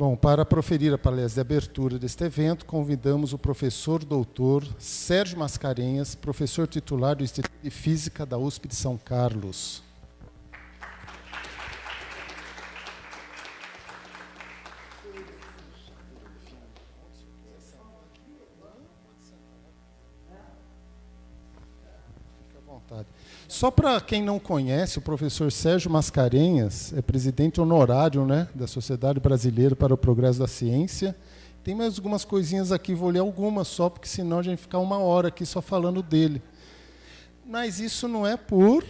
Bom, para proferir a palestra de abertura deste evento, convidamos o professor doutor Sérgio Mascarenhas, professor titular do Instituto de Física da USP de São Carlos. Só para quem não conhece, o professor Sérgio Mascarenhas é presidente honorário, né, da Sociedade Brasileira para o Progresso da Ciência. Tem mais algumas coisinhas aqui, vou ler algumas só, porque senão a gente vai ficar uma hora aqui só falando dele. Mas isso não é por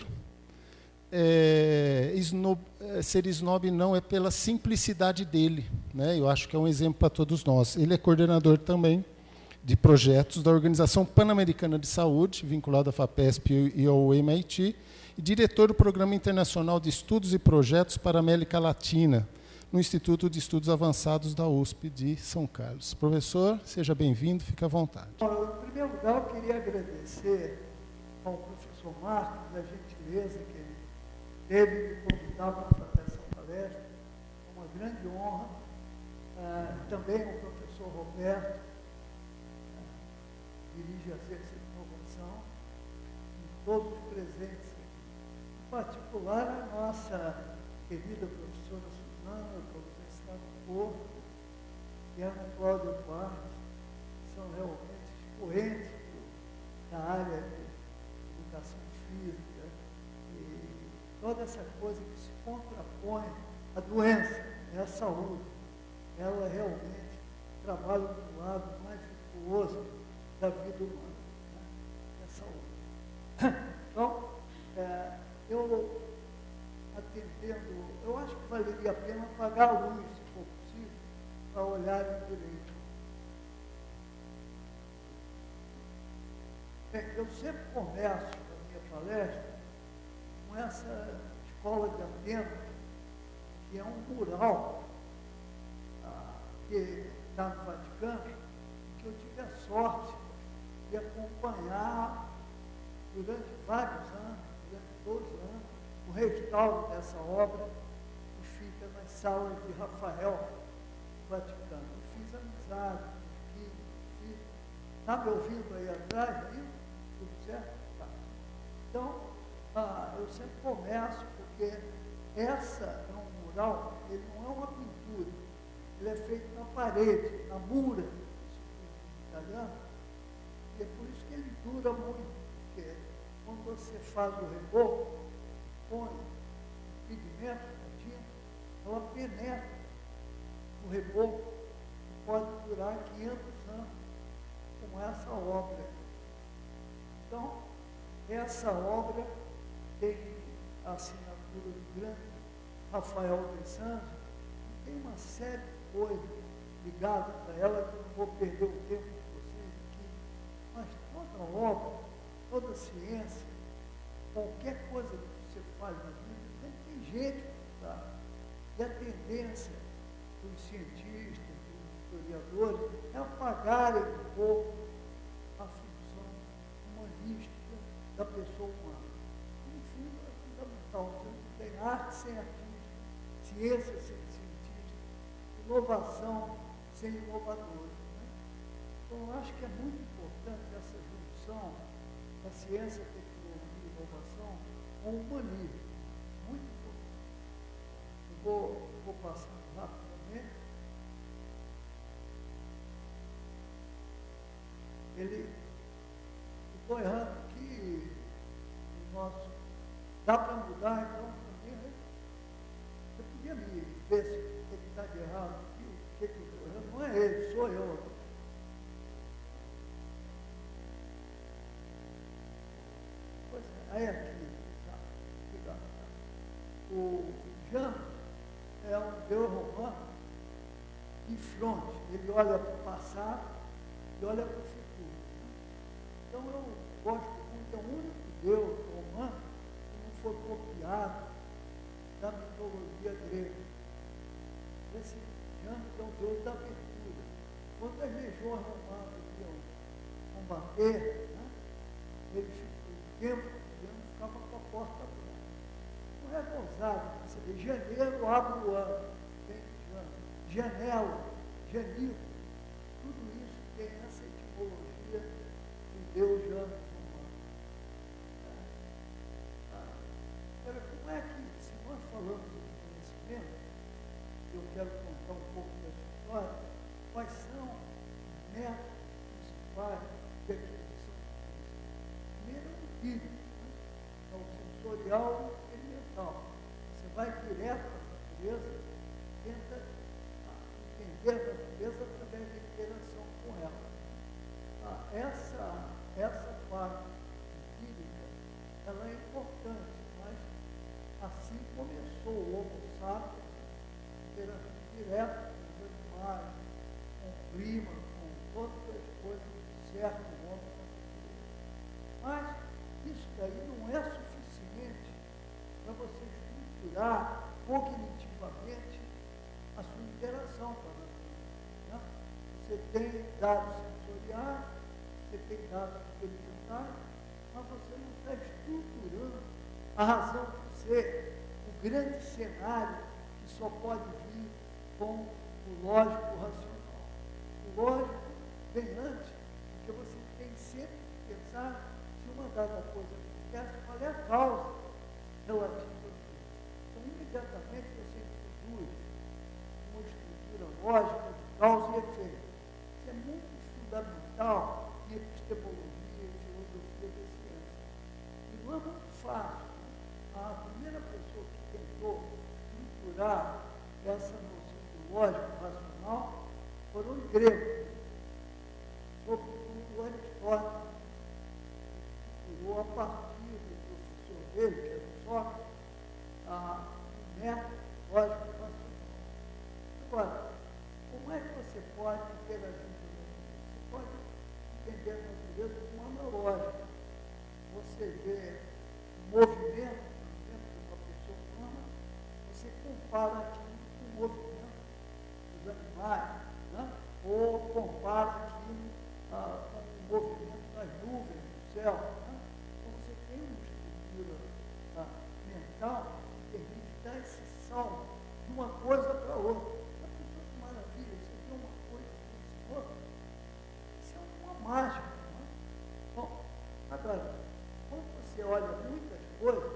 ser snob, não, é pela simplicidade dele, né? Eu acho que é um exemplo para todos nós. Ele é coordenador também de projetos da Organização Pan-Americana de Saúde, vinculado à FAPESP e ao MIT, e diretor do Programa Internacional de Estudos e Projetos para a América Latina, no Instituto de Estudos Avançados da USP de São Carlos. Professor, seja bem-vindo, fique à vontade. Bom, em primeiro lugar, eu queria agradecer ao professor Marcos a gentileza que ele teve de me convidar para fazer essa palestra. É uma grande honra. Também ao professor Roberto, dirige a ciência de inovação, e todos os presentes aqui. Em particular, a nossa querida professora Suzana, da Universidade do Porto, e a Ana Cláudia Barros, que são realmente expoentes da área de educação física, e toda essa coisa que se contrapõe à doença, é a saúde. Ela realmente trabalha do lado mais virtuoso da vida humana, né? É saúde. Então, eu atendendo, eu acho que valeria a pena apagar a luz, se for possível, para olharem direito. Bem, eu sempre começo a minha palestra com essa escola de Atenas, que é um mural que está no Vaticano, que eu tive a sorte de acompanhar durante vários anos, durante 12 anos, o restauro dessa obra, que fica nas salas de Rafael, no Vaticano. Eu fiz amizade, está me ouvindo aí atrás, aí? Tudo certo? Tá. Então, eu sempre começo, porque essa é um mural, ele não é uma pintura, ele é feito na parede, na mura, italiano. E é por isso que ele dura muito, porque quando você faz o reboco, põe o pigmento na tinta, ela penetra o reboco e pode durar 500 anos, como essa obra. Então, essa obra tem a assinatura do grande Rafael dos Anjos, e tem uma série de coisas ligadas a ela, que eu não vou perder o tempo. Mas toda obra, toda ciência, qualquer coisa que você faz na vida, sempre tem gente por trás. E a tendência dos cientistas, dos historiadores, é apagarem um pouco a função humanística da pessoa humana. No fundo, é fundamental. Você não tem arte sem artista, ciência sem cientista, inovação sem inovadores. Então, eu acho que é muito importante essa junção da ciência, tecnologia e inovação com o humanismo. Muito importante. Eu vou passar rapidamente. Estou errando aqui, o nosso. Dá para mudar, então, também. Você podia me ver se o que está de errado aqui, o que eu estou errando? Não é ele, sou eu. Aí aqui, tá, obrigado. O Janus é um deus romano de fronte, ele olha para o passado e olha para o futuro. Então eu gosto muito, é o único deus romano que não foi copiado da mitologia grega. Esse Janus é o deus da abertura. Quando as legiões romanas iam combater, né, ele ficou o tempo ficava com a porta aberta. Não é gozado, você vê, janeiro abre o ano, janela, janil, tudo isso tem essa etimologia que Deus já nos humano. Agora, como é que, se nós falamos de conhecimento, eu quero contar um pouco dessa história, quais são os métodos principais de aquisição de conhecimento? Primeiro é o empírico, né? É o sensorial e o experimental. Você vai direto à natureza, tenta entender a natureza através da interação com ela. Essa parte empírica, ela é importante, mas assim começou o Homo sapiens, interação direta com os animais, com o clima, com todas as coisas que cercam o homem na natureza. Mas isso daí não é suficiente para você estruturar cognitivamente a sua interação com a natureza. Né? Você tem dados sensoriais, você tem dados experimentais, mas você não está estruturando a razão de ser, o grande cenário que só pode vir com o lógico racional. O lógico vem antes, porque você tem sempre que pensar se uma dada coisa acontece, qual é a causa relativa a isso. Então, imediatamente você introduz uma estrutura lógica de causa e efeito. Isso é muito fundamental em epistemologia e filosofia da ciência. E não é muito fácil. A primeira pessoa que tentou estruturar essa noção de lógico racional foram os gregos, sobretudo Aristóteles, que estruturou a partir do professor dele, que era o Sócrates, o método lógico racional. Agora, como é que você pode interagir com a natureza? Você pode entender a natureza como analógica. Você vê o movimento, por exemplo, de uma pessoa humana, você compara aquilo com o movimento dos animais, né? Ou compara aquilo com o movimento das nuvens do céu. Né? Então você tem uma estrutura mental que permite dar esse salto de uma coisa para outra. A pessoa que maravilha, você vê uma coisa e outra. Isso é uma mágica. Né? Bom, agora, quando você olha muitas coisas,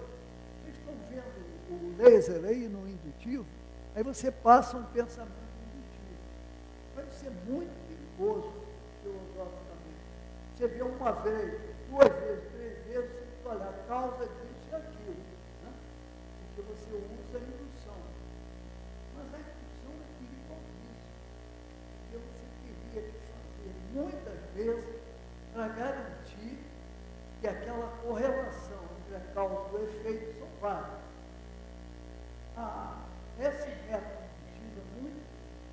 vocês estão vendo o laser aí no indutivo, aí você passa um pensamento indutivo. Vai ser muito perigoso filosoficamente. Você vê uma vez, duas vezes, três vezes, você diz, olha, a causa disso é aquilo. Né? Porque você usa a indução. Mas a indução é perigosíssima. Porque você teria que fazer muitas vezes para garantir que aquela correlação entre a causa e o efeito são várias. Esse método indutivo é muito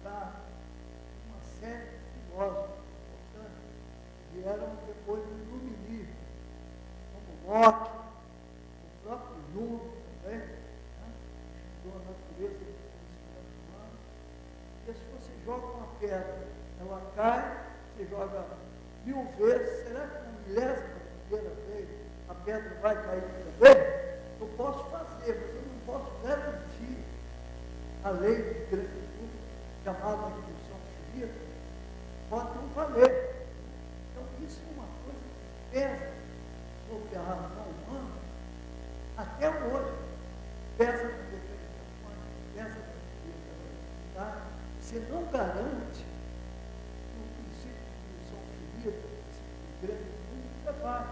criticado por uma série de filósofos importantes que vieram depois do iluminismo, como Locke, o próprio Jung também, né? Estudou a natureza do conhecimento humano. Porque se você joga uma pedra, ela cai, você joga 1000 vezes, será que na milésima primeira vez a pedra vai cair também? Eu posso fazer, mas eu não posso garantir a lei de gratitude, chamada indução finita, pode não valer. Então, isso é uma coisa que pesa sobre a razão humana até hoje. Pesa na determinação, pesa na tá? Você não garante que o princípio de indução finita, o princípio de gratitude, nunca vai.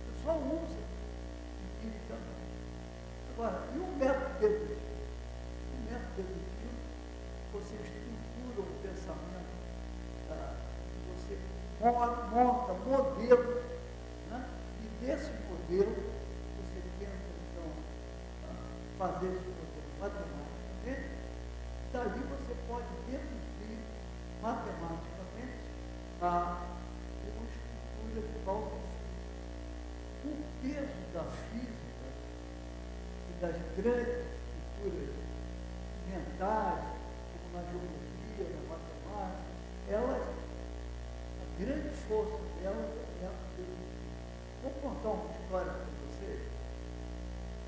Você só usa empiricamente. Agora, e o método dedutivo? O método dedutivo, você estrutura o pensamento, você monta modelos, né? E desse modelo, você tenta, então, fazer esse modelo matematicamente, dali você pode deduzir matematicamente uma estrutura de causa e efeito. O peso da física e das grandes estruturas mentais, como na geometria, na matemática, a grande força delas é a dedutivo. Vou contar uma história para vocês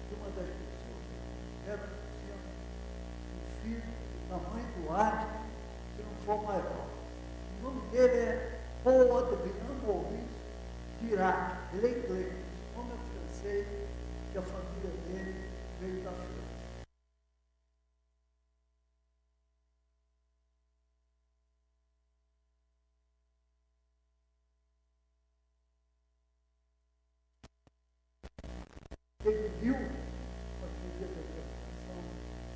de uma das pessoas que era um físico do tamanho do Einstein, Dirac, ele é inglês, o homem é francês, que a família dele veio da França. Ele viu a teoria da gravitação,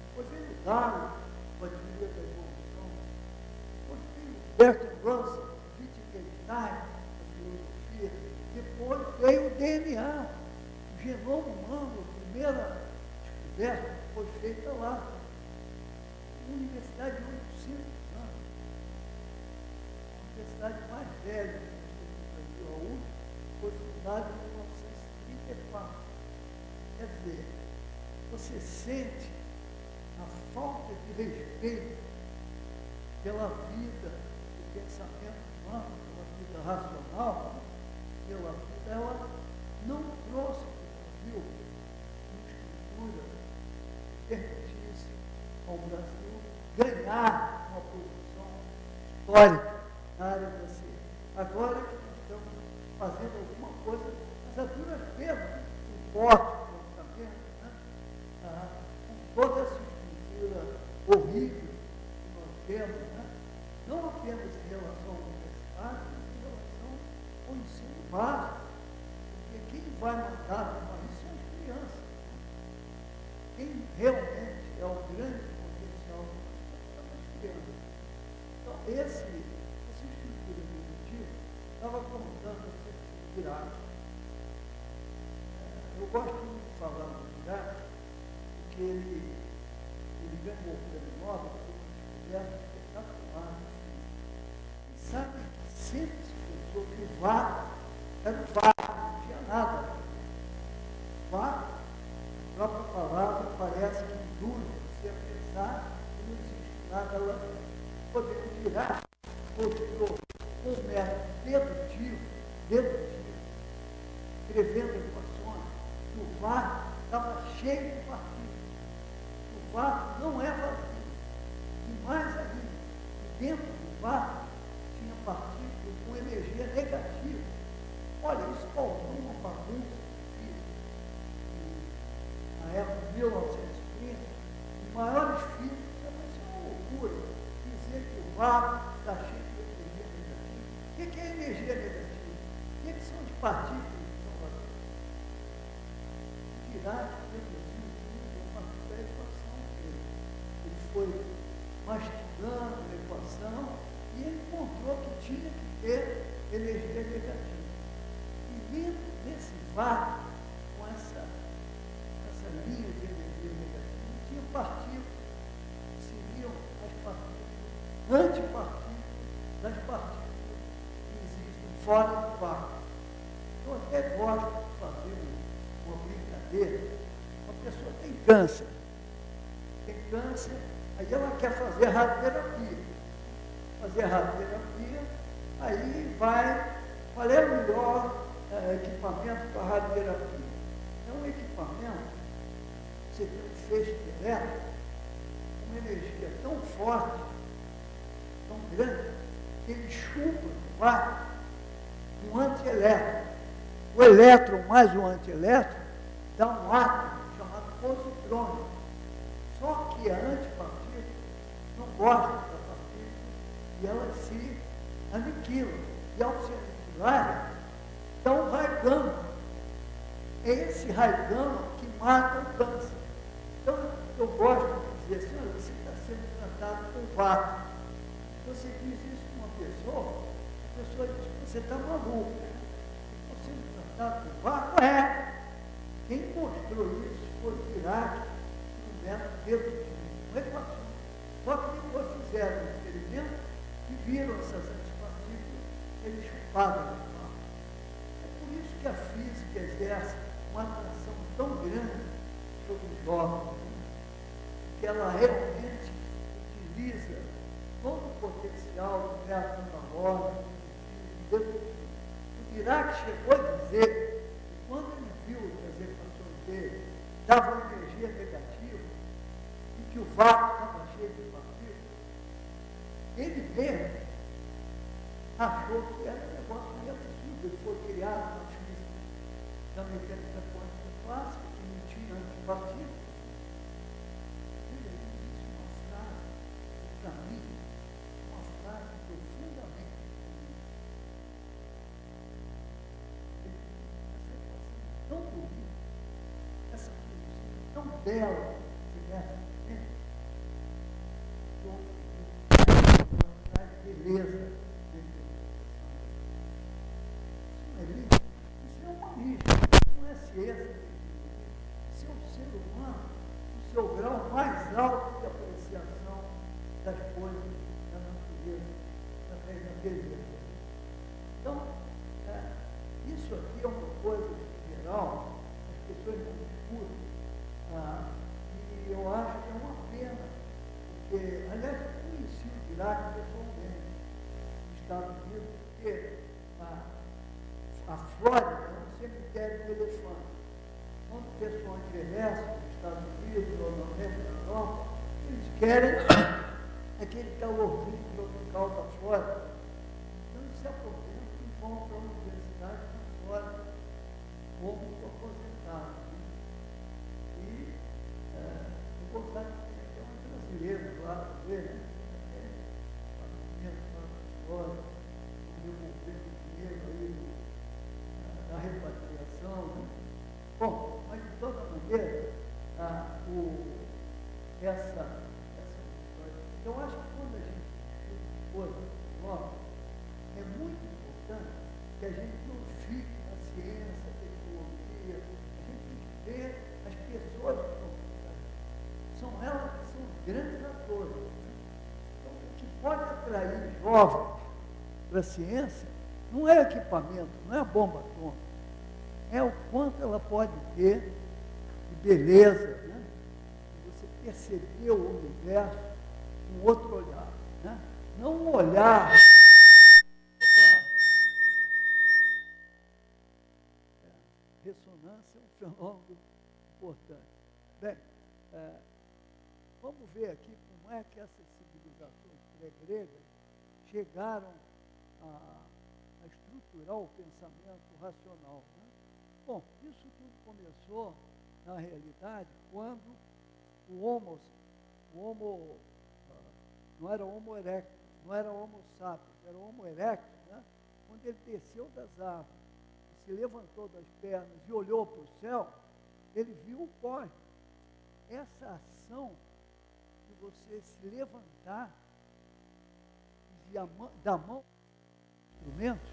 depois veio Darwin com a teoria da evolução, depois veio Bertrand Russell, Wittgenstein, a filosofia, depois veio o DNA, o genoma humano, a primeira descoberta foi feita lá, na Universidade de 800 anos, a universidade mais velha do Brasil, a USP, foi fundada em 1934. Quer dizer, você sente a falta de respeito pela vida, do pensamento humano, pela vida racional, pela vida, ela não trouxe para o Brasil uma estrutura que permitisse ao Brasil ganhar uma posição histórica na área da ciência. Agora que nós estamos fazendo alguma coisa, mas a duras penas, um voto, com toda essa estrutura horrível que nós temos, não apenas em relação ao universitário, mas em relação ao ensino básico, porque quem vai mandar numa isso são as crianças. Quem realmente é o grande potencial são as crianças. Então, essa estrutura educativa estava contando acerca do Iraque. Eu gosto muito de falar do Iraque, porque ele ganhou o prêmio Nobel por uma descoberta espetacular. E sabe, sempre se pensou que o vácuo era o vácuo, não tinha nada. Vácuo, a própria palavra parece que induz você a pensar que não existe nada lá. Podemos tirar, mostrou um método dedutivo, escrevendo equações, que o vácuo estava cheio de partículas. O vácuo não é vazio. E mais ainda, dentro do vácuo tinha partículas com energia negativa. Olha, isso causou uma bagunça física. Na época de 1930, os maiores físicos também são uma loucura. Dizer que o vácuo está cheio de energia negativa. O que é energia negativa? O que são as partículas que são vazias? Dirac reduziu tudo a partir da equação dele. Ele foi mastigando a equação e ele encontrou que tinha que ter energia negativa. E dentro desse vácuo, com essa linha de energia negativa, tinha partículas que seriam as partículas antipartículas das partículas que existem fora do vácuo. Eu até gosto de fazer uma brincadeira. Uma pessoa tem câncer, aí ela quer fazer radioterapia. Aí vai, qual é o melhor equipamento para radioterapia? É um equipamento, você tem um feixe de elétron, uma energia tão forte, tão grande, que ele chupa no vácuo um antielétron. O elétron mais o antielétron dá um átomo chamado positrônio. Só que a antipartícula não gosta da partícula e ela se aniquila. E ao se aniquilar, dá um raio gama. É esse raio gama que mata o câncer. Então, eu gosto de dizer assim, olha, você está sendo tratado com vácuo. Você diz isso para uma pessoa, a pessoa diz que você está maluco. Você sendo tratado com vácuo? É. Quem mostrou isso foi o Dirac, no método dedutivo, uma equação. Só que depois fizeram um experimento e viram essas antipartículas, eles chuparam no vácuo. É por isso que a física exerce uma atração tão grande sobre os jovens, que ela realmente utiliza todo o potencial do método analógico, dedutivo. O Dirac chegou a dizer que quando ele viu que as equações dele davam energia negativa e que o vácuo estava cheio de partículas, ele mesmo achou que era um negócio meio absurdo. Ele foi criar baseado na física da mecânica quântica clássica, que não tinha antipartículas. Existe uma frase, para mim, uma frase profundamente bonita. Essa equação tão bonita, essa filosofia tão bela, simetricamente, traz beleza. Isso é humanismo, não é ciência. Isso é um ser humano, o seu grau mais alto de apreciação das coisas da natureza, através da beleza. Então, isso aqui é uma coisa geral, as pessoas não discutem, e eu acho que é uma pena, porque, aliás, eu conheci o Dirac pessoalmente, nos Estados Unidos, porque a Flórida é um cemitério de elefantes. Quando o pessoal envelhece nos Estados Unidos ou na América da Europa, eles querem aquele calorzinho tropical da Flórida. Então eles se aposentam e vão para a universidade na Flórida como aposentados. E eu vou usar que é uma brasileira lá para ver, né? Lá na Flórida, devolvendo dinheiro aí da repatriação. Né? Bom, mas de toda maneira, essa história. Eu acho que quando a gente discute coisas novas, é muito importante que a gente não fique na ciência, na tecnologia, a gente tem que ver as pessoas que estão por trás. São elas que são os grandes atores. Né? Então, o que pode atrair jovens para a ciência não é equipamento, não é a bomba atômica, é o quanto ela pode ter de beleza, né? De você perceber o universo com outro olhar, né? Não um olhar. Ressonância é um fenômeno importante. Bem, vamos ver aqui como é que essas civilizações pré-gregas chegaram a estruturar o pensamento racional. Né? Bom, isso tudo começou, na realidade, quando o Homo não era Homo erectus, não era Homo sapiens, era Homo erectus, né? Quando ele desceu das árvores, se levantou das pernas e olhou para o céu, ele viu o cosmos. Essa ação de você se levantar e da mão instrumentos,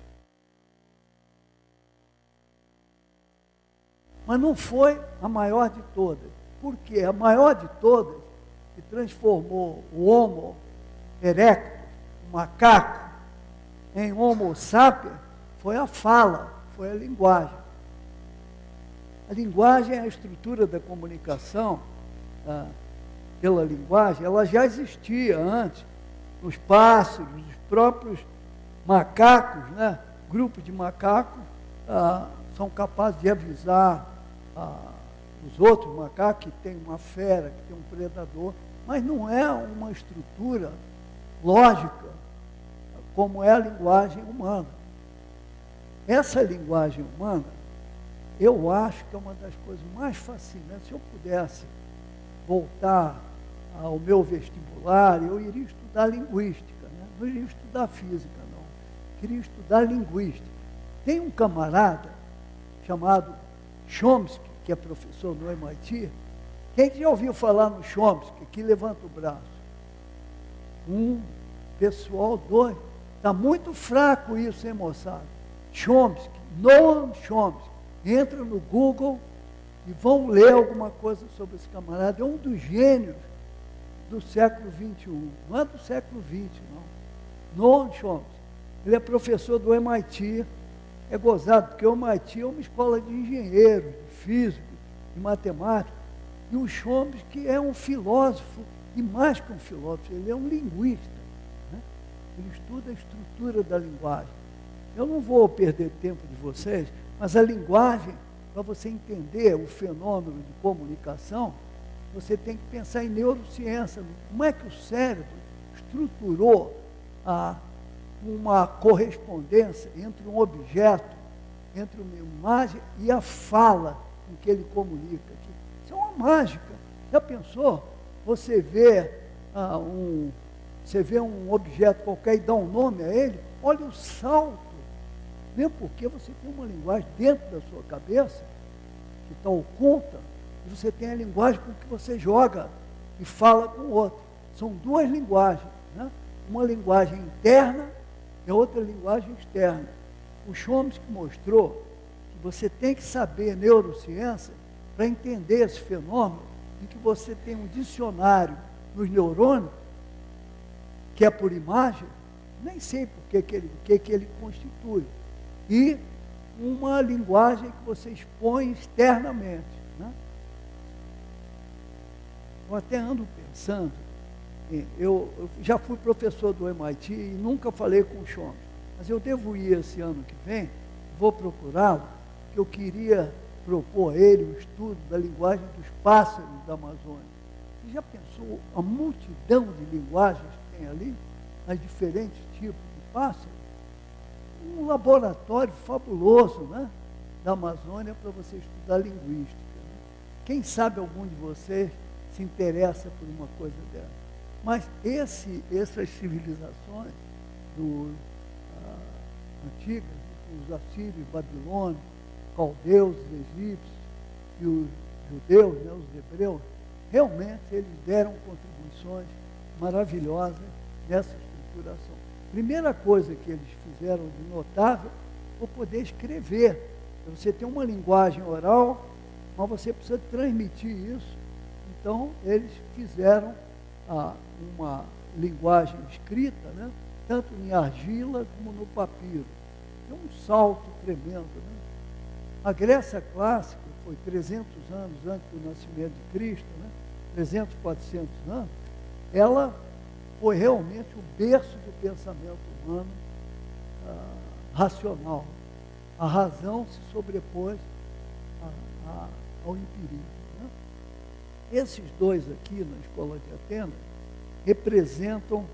mas não foi a maior de todas. Porque a maior de todas, que transformou o Homo erectus, o macaco, em Homo sapiens, foi a fala, foi a linguagem. A linguagem é a estrutura da comunicação. Pela linguagem, ela já existia antes, nos pássaros, os próprios macacos, né? Grupos de macacos são capazes de avisar os outros macacos que tem uma fera, que tem um predador, mas não é uma estrutura lógica como é a linguagem humana. Essa linguagem humana, eu acho que é uma das coisas mais fascinantes. Se eu pudesse voltar ao meu vestibular, eu iria estudar linguística, né? Não iria estudar física, não. Queria estudar linguística. Tem um camarada chamado Chomsky, que é professor no MIT. Quem já ouviu falar no Chomsky? Aqui levanta o braço. Pessoal, dois. Está muito fraco isso, hein, moçada? Chomsky, Noam Chomsky. Entra no Google e vão ler alguma coisa sobre esse camarada. É um dos gênios do século XXI. Não é do século XX, não. Noam Chomsky. Ele é professor do MIT. É gozado, porque o MIT é uma escola de engenheiros, de físicos, de matemática. E o Chomsky é um filósofo, e mais que um filósofo, ele é um linguista. Né? Ele estuda a estrutura da linguagem. Eu não vou perder tempo de vocês, mas a linguagem, para você entender o fenômeno de comunicação, você tem que pensar em neurociência. Como é que o cérebro estruturou uma correspondência entre um objeto entre uma imagem e a fala com que ele comunica. Isso é uma mágica. Já pensou? Você vê um objeto qualquer e dá um nome a ele, olha o salto. Mesmo porque você tem uma linguagem dentro da sua cabeça, que está oculta, e você tem a linguagem com que você joga e fala com o outro. São duas linguagens, né? Uma linguagem interna e outra linguagem externa. O Chomsky mostrou que você tem que saber neurociência para entender esse fenômeno, em que você tem um dicionário nos neurônios, que é por imagem, nem sei por que ele constitui, e uma linguagem que você expõe externamente. Né? Eu até ando pensando, eu já fui professor do MIT e nunca falei com o Chomsky, mas eu devo ir esse ano que vem, vou procurá-lo, que eu queria propor a ele um estudo da linguagem dos pássaros da Amazônia. Você já pensou a multidão de linguagens que tem ali, as diferentes tipos de pássaros? Um laboratório fabuloso, né, da Amazônia para você estudar linguística. Né? Quem sabe algum de vocês se interessa por uma coisa dessa. Mas essas civilizações antigas, os assírios, babilônios, caldeus, egípcios e os judeus, né, os hebreus, realmente eles deram contribuições maravilhosas nessa estruturação. Primeira coisa que eles fizeram de notável foi poder escrever. Você tem uma linguagem oral, mas você precisa transmitir isso. Então, eles fizeram uma linguagem escrita, né, tanto em argila como no papiro. É um salto tremendo. Né? A Grécia clássica foi 300 anos antes do nascimento de Cristo, né? 300, 400 anos, ela foi realmente o berço do pensamento humano racional. A razão se sobrepôs ao empirismo. Né? Esses dois aqui na Escola de Atenas representam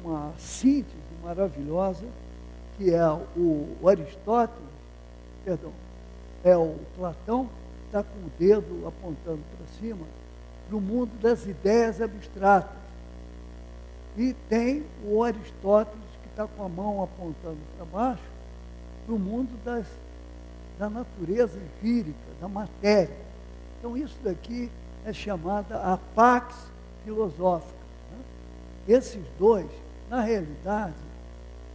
uma síntese maravilhosa, que é o Aristóteles, é o Platão, está com o dedo apontando para cima, para o mundo das ideias abstratas. E tem o Aristóteles, que está com a mão apontando para baixo, para o mundo da natureza empírica, da matéria. Então, isso daqui é chamada a pax filosófica. Né? Esses dois, na realidade,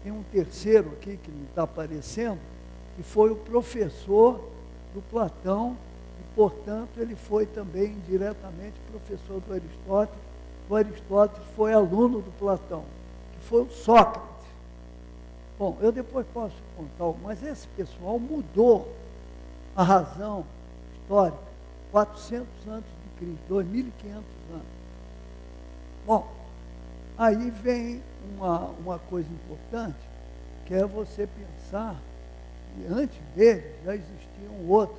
tem um terceiro aqui que não está aparecendo, que foi o professor do Platão, e, portanto, ele foi também indiretamente professor do Aristóteles. O Aristóteles foi aluno do Platão, que foi o Sócrates. Bom, eu depois posso contar, mas esse pessoal mudou a razão histórica 400 antes de Cristo, 2.500 anos. Bom, aí vem uma coisa importante, que é você pensar que antes dele já existiam outros.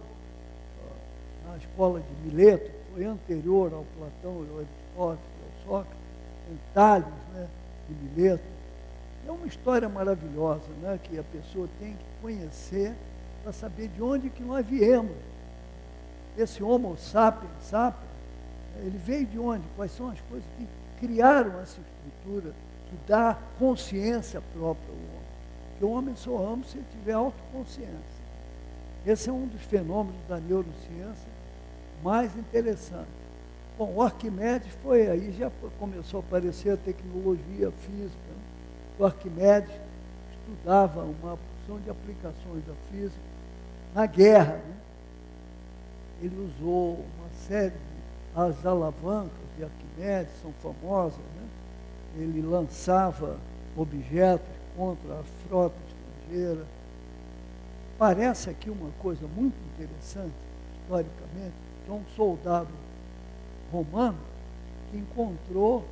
Na escola de Mileto, que foi anterior ao Platão e ao Aristóteles, ao Sócrates, tem Tales, né, de Mileto. É uma história maravilhosa, né, que a pessoa tem que conhecer para saber de onde que nós viemos. Esse Homo sapiens sapiens, ele veio de onde? Quais são as coisas que criaram essa estrutura que dá consciência própria ao homem? Porque o homem só ama se ele tiver autoconsciência. Esse é um dos fenômenos da neurociência mais interessantes. Bom, o Arquimedes foi aí, já começou a aparecer a tecnologia física. Né? O Arquimedes estudava uma porção de aplicações da física na guerra. Né? Ele usou uma série as alavancas de Arquimedes, são famosas. Né? Ele lançava objetos contra a frota estrangeira. Parece aqui uma coisa muito interessante, historicamente, que é um soldado romano que encontrou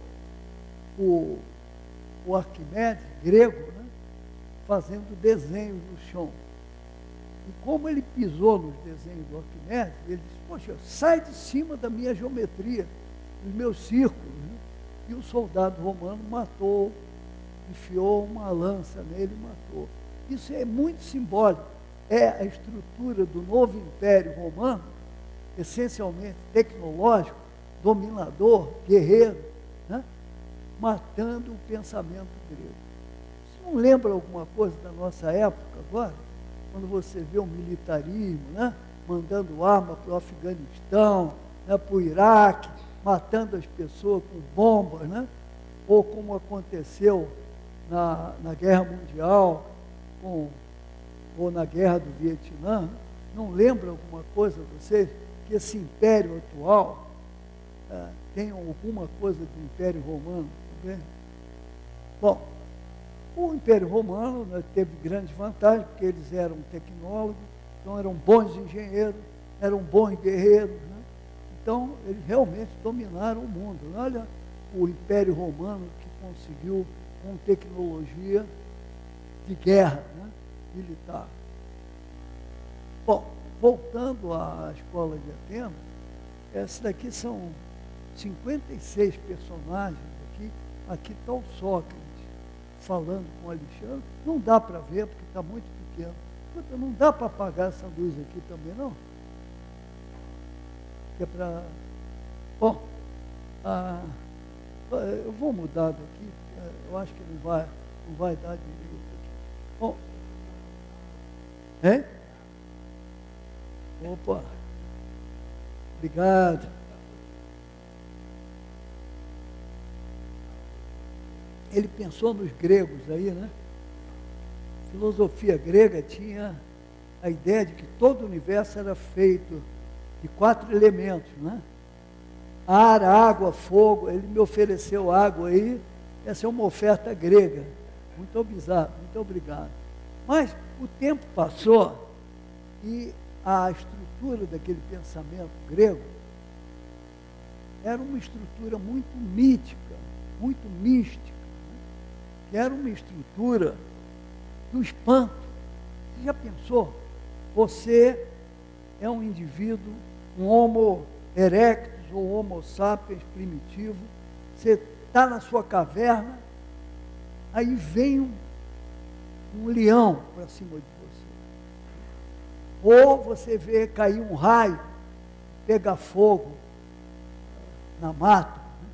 o Arquimedes, grego, né, fazendo desenhos no chão. E como ele pisou nos desenhos do Arquimedes, ele disse, poxa, sai de cima da minha geometria, dos meus círculos. Né? E o soldado romano matou, enfiou uma lança nele e matou. Isso é muito simbólico. É a estrutura do novo Império Romano, essencialmente tecnológico, dominador, guerreiro, né? Matando o pensamento grego. Isso não lembra alguma coisa da nossa época agora? Quando você vê o militarismo, né? Mandando arma para o Afeganistão, né? Para o Iraque, matando as pessoas com bombas, né? Ou como aconteceu na Guerra Mundial, ou na Guerra do Vietnã. Não lembra alguma coisa a vocês que esse império atual tem alguma coisa do Império Romano também? Bom, o Império Romano, né, teve grandes vantagens, porque eles eram tecnólogos, então eram bons engenheiros, eram bons guerreiros, né? Então eles realmente dominaram o mundo. Olha o Império Romano que conseguiu com tecnologia de guerra, né, militar. Bom, voltando à escola de Atenas, essas daqui são 56 personagens aqui. Aqui está o Sócrates falando com o Alexandre. Não dá para ver porque está muito pequeno. Não dá para apagar essa luz aqui também, não? É para... Bom, eu vou mudar daqui, eu acho que não vai dar direito aqui. Bom, hein? Opa, obrigado. Ele pensou nos gregos aí, né? A filosofia grega tinha a ideia de que todo o universo era feito de 4 elementos, né? Ar, água, fogo. Ele me ofereceu água aí. Essa é uma oferta grega. Muito obrigado. Mas o tempo passou e a estrutura daquele pensamento grego era uma estrutura muito mítica, muito mística, né? Que era uma estrutura do espanto. Você já pensou? Você é um indivíduo, um Homo erectus ou Homo sapiens primitivo, você está na sua caverna, aí vem um leão para cima de você. Ou você vê cair um raio, pegar fogo na mata. Né?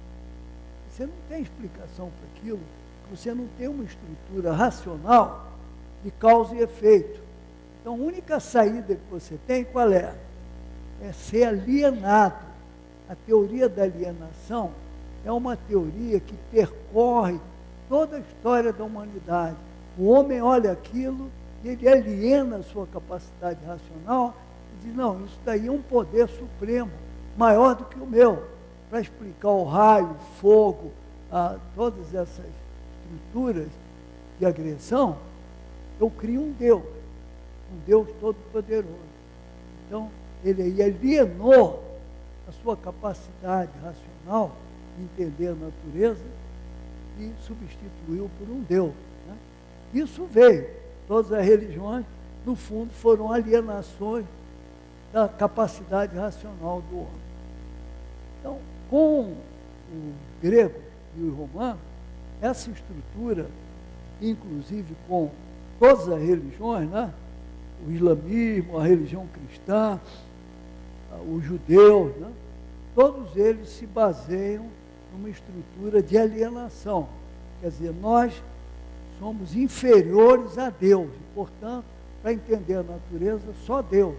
Você não tem explicação para aquilo, você não tem uma estrutura racional de causa e efeito. Então, a única saída que você tem, qual é? É ser alienado. A teoria da alienação é uma teoria que percorre toda a história da humanidade. O homem olha aquilo e ele aliena a sua capacidade racional e diz, não, isso daí é um poder supremo, maior do que o meu, para explicar o raio, o fogo, todas essas estruturas de agressão. Eu crio um Deus todo-poderoso. Então, ele aí alienou a sua capacidade racional de entender a natureza e substituiu por um Deus. Né? Isso veio. Todas as religiões, no fundo, foram alienações da capacidade racional do homem. Então, com o grego e o romano, essa estrutura, inclusive com todas as religiões, né? O islamismo, a religião cristã, os judeus, né? Todos eles se baseiam numa estrutura de alienação. Quer dizer, nós somos inferiores a Deus, e, portanto, para entender a natureza, só Deus.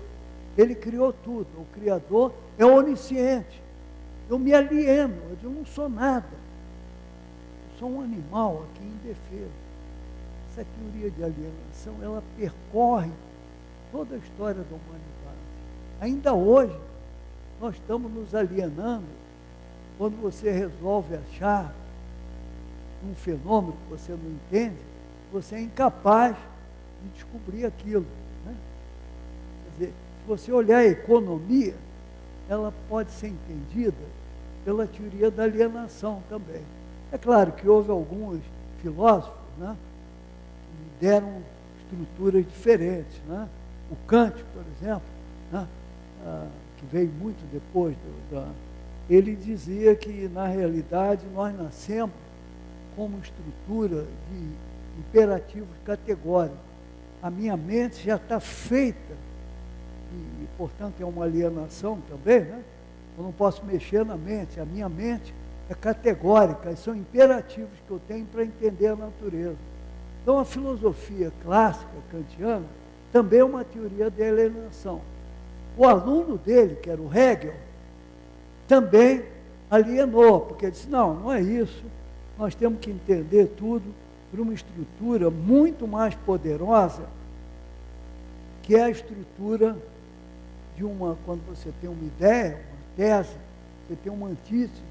Ele criou tudo, o Criador é onisciente. Eu me alieno, eu não sou nada. Eu sou um animal aqui indefeso. Essa teoria de alienação, ela percorre toda a história da humanidade. Ainda hoje, nós estamos nos alienando quando você resolve achar um fenômeno que você não entende, você é incapaz de descobrir aquilo. Né? Quer dizer, se você olhar a economia, ela pode ser entendida pela teoria da alienação também. É claro que houve alguns filósofos, né, que deram estruturas diferentes. Né? O Kant, por exemplo, né, que veio muito depois, ele dizia que, na realidade, nós nascemos como estrutura de imperativos categóricos. a minha mente já está feita, e, portanto, é uma alienação também, né? Eu não posso mexer na mente, a minha mente é categórica, são imperativos que eu tenho para entender a natureza. Então, a filosofia clássica kantiana também é uma teoria de alienação. O aluno dele, que era o Hegel, também alienou, porque disse, não, não é isso, nós temos que entender tudo por uma estrutura muito mais poderosa, que é a estrutura de uma, quando você tem uma ideia, uma tese, você tem uma antítese,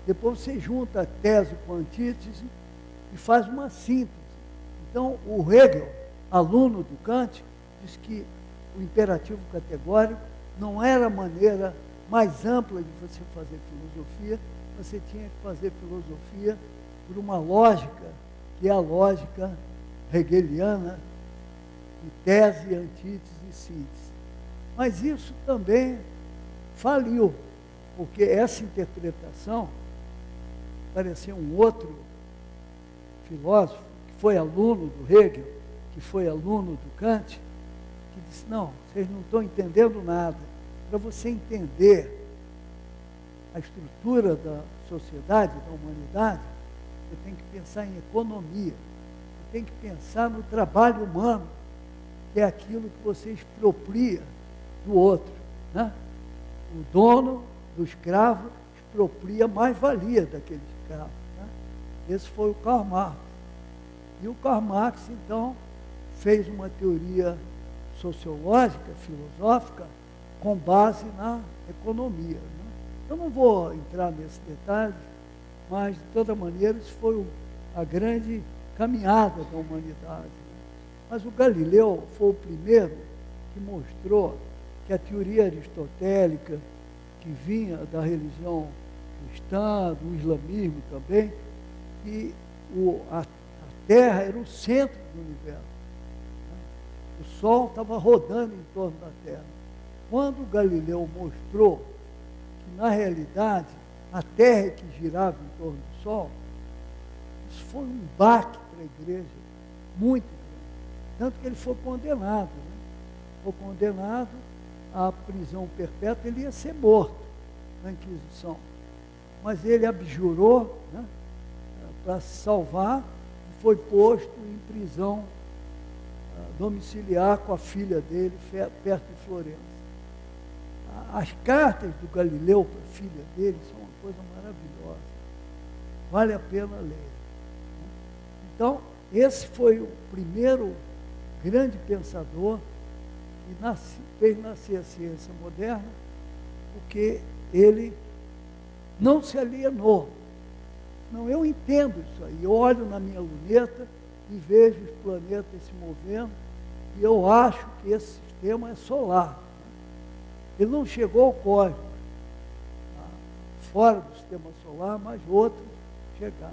depois você junta a tese com a antítese e faz uma síntese. Então, o Hegel, aluno do Kant, diz que o imperativo categórico não era a maneira mais ampla de você fazer filosofia, você tinha que fazer filosofia por uma lógica, que é a lógica hegeliana, de tese, antítese e síntese. Mas isso também faliu, porque essa interpretação parecia um outro filósofo, que foi aluno do Hegel, que foi aluno do Kant, que disse, não, vocês não estão entendendo nada. Para você entender a estrutura da sociedade, da humanidade, você tem que pensar em economia, você tem que pensar no trabalho humano, que é aquilo que você expropria do outro, né? O dono do escravo expropria a mais-valia daquele escravo, né? Esse foi o Karl Marx. E o Karl Marx, então, fez uma teoria sociológica, filosófica, com base na economia, né? Eu não vou entrar nesse detalhe, mas, de toda maneira, isso foi a grande caminhada da humanidade, né? Mas o Galileu foi o primeiro que mostrou que a teoria aristotélica, que vinha da religião cristã, do islamismo também, que a Terra era o centro do universo, né? O Sol estava rodando em torno da Terra. Quando Galileu mostrou que, na realidade, a Terra é que girava em torno do Sol, isso foi um baque para a igreja, muito grande. Tanto que ele foi condenado, né? Foi condenado à prisão perpétua, ele ia ser morto na Inquisição. Mas ele abjurou, né, para se salvar, e foi posto em prisão domiciliar com a filha dele, perto de Florença. As cartas do Galileu para a filha dele são uma coisa maravilhosa. Vale a pena ler. Então, esse foi o primeiro grande pensador que fez nascer a ciência moderna, porque ele não se alienou. Não, eu entendo isso aí. Eu olho na minha luneta e vejo os planetas se movendo, e eu acho que esse sistema é solar. Ele não chegou ao cosmos, fora do sistema solar, mas outros chegaram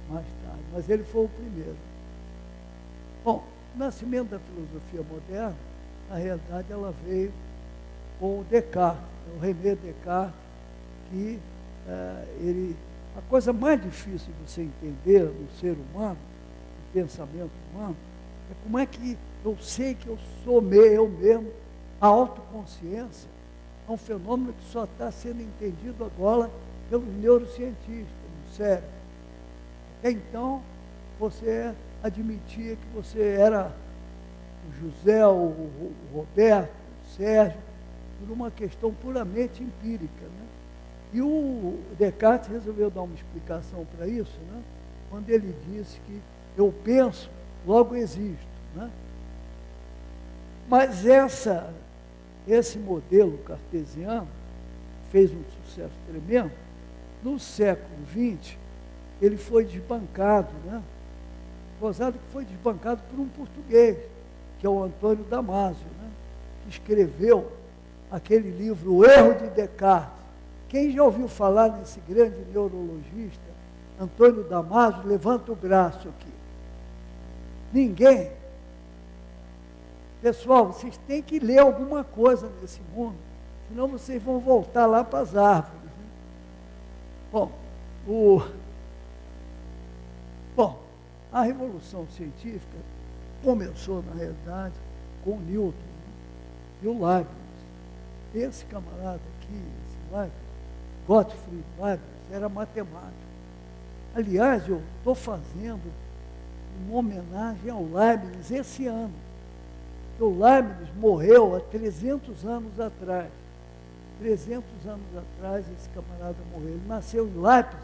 mais tarde. Mas ele foi o primeiro. Bom, o nascimento da filosofia moderna, na realidade, ela veio com o Descartes, o René Descartes, que a coisa mais difícil de você entender no ser humano, no pensamento humano, é como é que eu sei que eu sou eu mesmo. A autoconsciência é um fenômeno que só está sendo entendido agora pelos neurocientistas, no cérebro. Até então, você admitia que você era o José, o Roberto, o Sérgio, por uma questão puramente empírica, né? E o Descartes resolveu dar uma explicação para isso, né? Quando ele disse que eu penso, logo existo, né? Mas esse modelo cartesiano fez um sucesso tremendo. No século XX, ele foi desbancado, né? Gozado que foi desbancado por um português, que é o Antônio Damasio, né? Que escreveu aquele livro, O Erro de Descartes. Quem já ouviu falar nesse grande neurologista, Antônio Damasio, levanta o braço aqui. Ninguém. Pessoal, vocês têm que ler alguma coisa nesse mundo, senão vocês vão voltar lá para as árvores, né? Bom, a Revolução Científica começou, na realidade, com Newton, né? E o Leibniz. Esse camarada aqui, esse Leibniz, Gottfried Leibniz, era matemático. Aliás, eu estou fazendo uma homenagem ao Leibniz esse ano. O Leibniz morreu há 300 anos atrás. 300 anos atrás, esse camarada morreu. Ele nasceu em Leipzig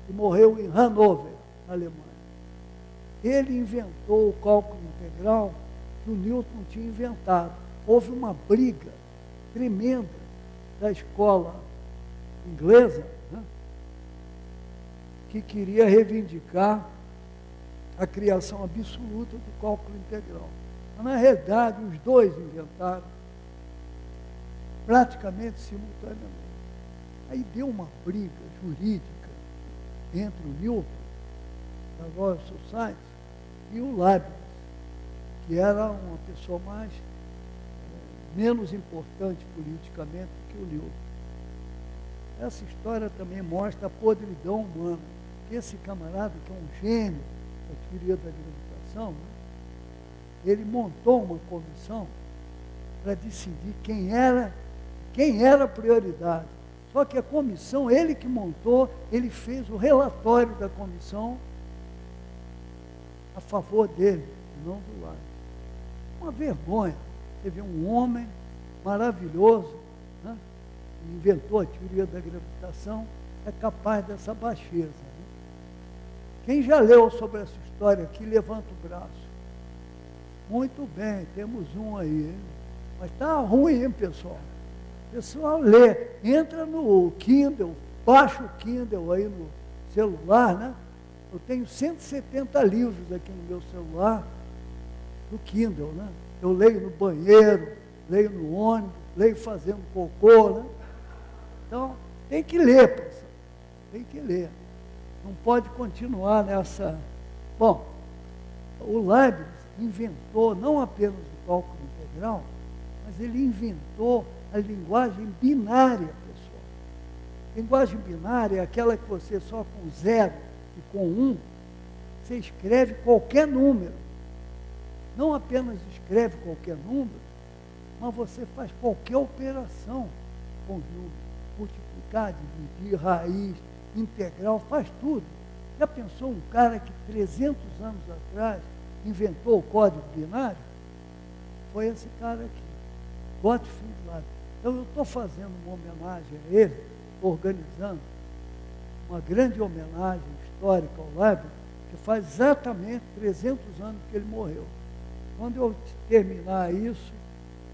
e morreu em Hannover, na Alemanha. Ele inventou o cálculo integral que o Newton tinha inventado. Houve uma briga tremenda da escola inglesa, né, que queria reivindicar a criação absoluta do cálculo integral. Mas, na realidade, os dois inventaram praticamente simultaneamente. Aí deu uma briga jurídica entre o Newton, da Royal Society, e o Leibniz, que era uma pessoa menos importante politicamente que o Newton. Essa história também mostra a podridão humana. Esse camarada, que é um gênio da teoria da gravitação, né, ele montou uma comissão para decidir quem era a prioridade. Só que a comissão, ele que montou, ele fez o relatório da comissão a favor dele, não do lado. Uma vergonha. Você vê um homem maravilhoso, né, que inventou a teoria da gravitação, é capaz dessa baixeza. Né? Quem já leu sobre essa história aqui, levanta o braço. Muito bem, temos um aí, hein? Mas está ruim, hein, pessoal? Pessoal, lê, entra no Kindle, baixa o Kindle aí no celular, né? Eu tenho 170 livros aqui no meu celular, do Kindle, né? Eu leio no banheiro, leio no ônibus, leio fazendo cocô, né? Então, tem que ler, pessoal, tem que ler. Não pode continuar nessa... Bom, o Leibniz inventou não apenas o cálculo integral, mas ele inventou a linguagem binária, pessoal. Linguagem binária é aquela que você só com 0 e com 1, você escreve qualquer número. Não apenas escreve qualquer número, mas você faz qualquer operação com os números. Multiplicar, dividir, raiz, integral, faz tudo. Já pensou um cara que 300 anos atrás inventou o código binário? Foi esse cara aqui, Gottfried Leibniz. Então eu estou fazendo uma homenagem a ele, organizando uma grande homenagem histórica ao Leibniz, que faz exatamente 300 anos que ele morreu. Quando eu terminar isso,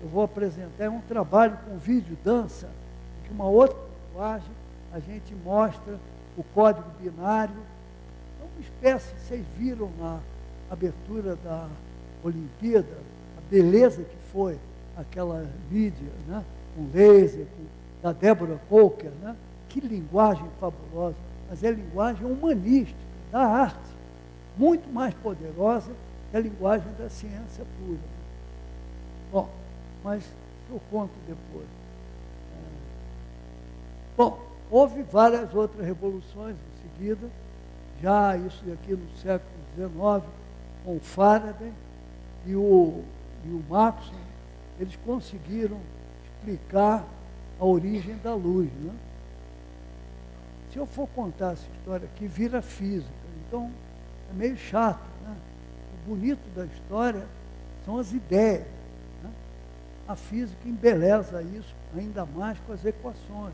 eu vou apresentar um trabalho com vídeo dança, em que uma outra linguagem a gente mostra o código binário. É uma espécie, vocês viram na abertura da Olimpíada, a beleza que foi aquela mídia, né? Com laser, da Deborah Coker, né? Que linguagem fabulosa, mas é linguagem humanística, da arte, muito mais poderosa que a linguagem da ciência pura. Bom, mas eu conto depois. Bom, houve várias outras revoluções em seguida, já isso aqui no século XIX, com o Faraday e o Maxwell, eles conseguiram explicar a origem da luz, né? Se eu for contar essa história aqui, vira física, então é meio chato, né? O bonito da história são as ideias, né? A física embeleza isso ainda mais com as equações,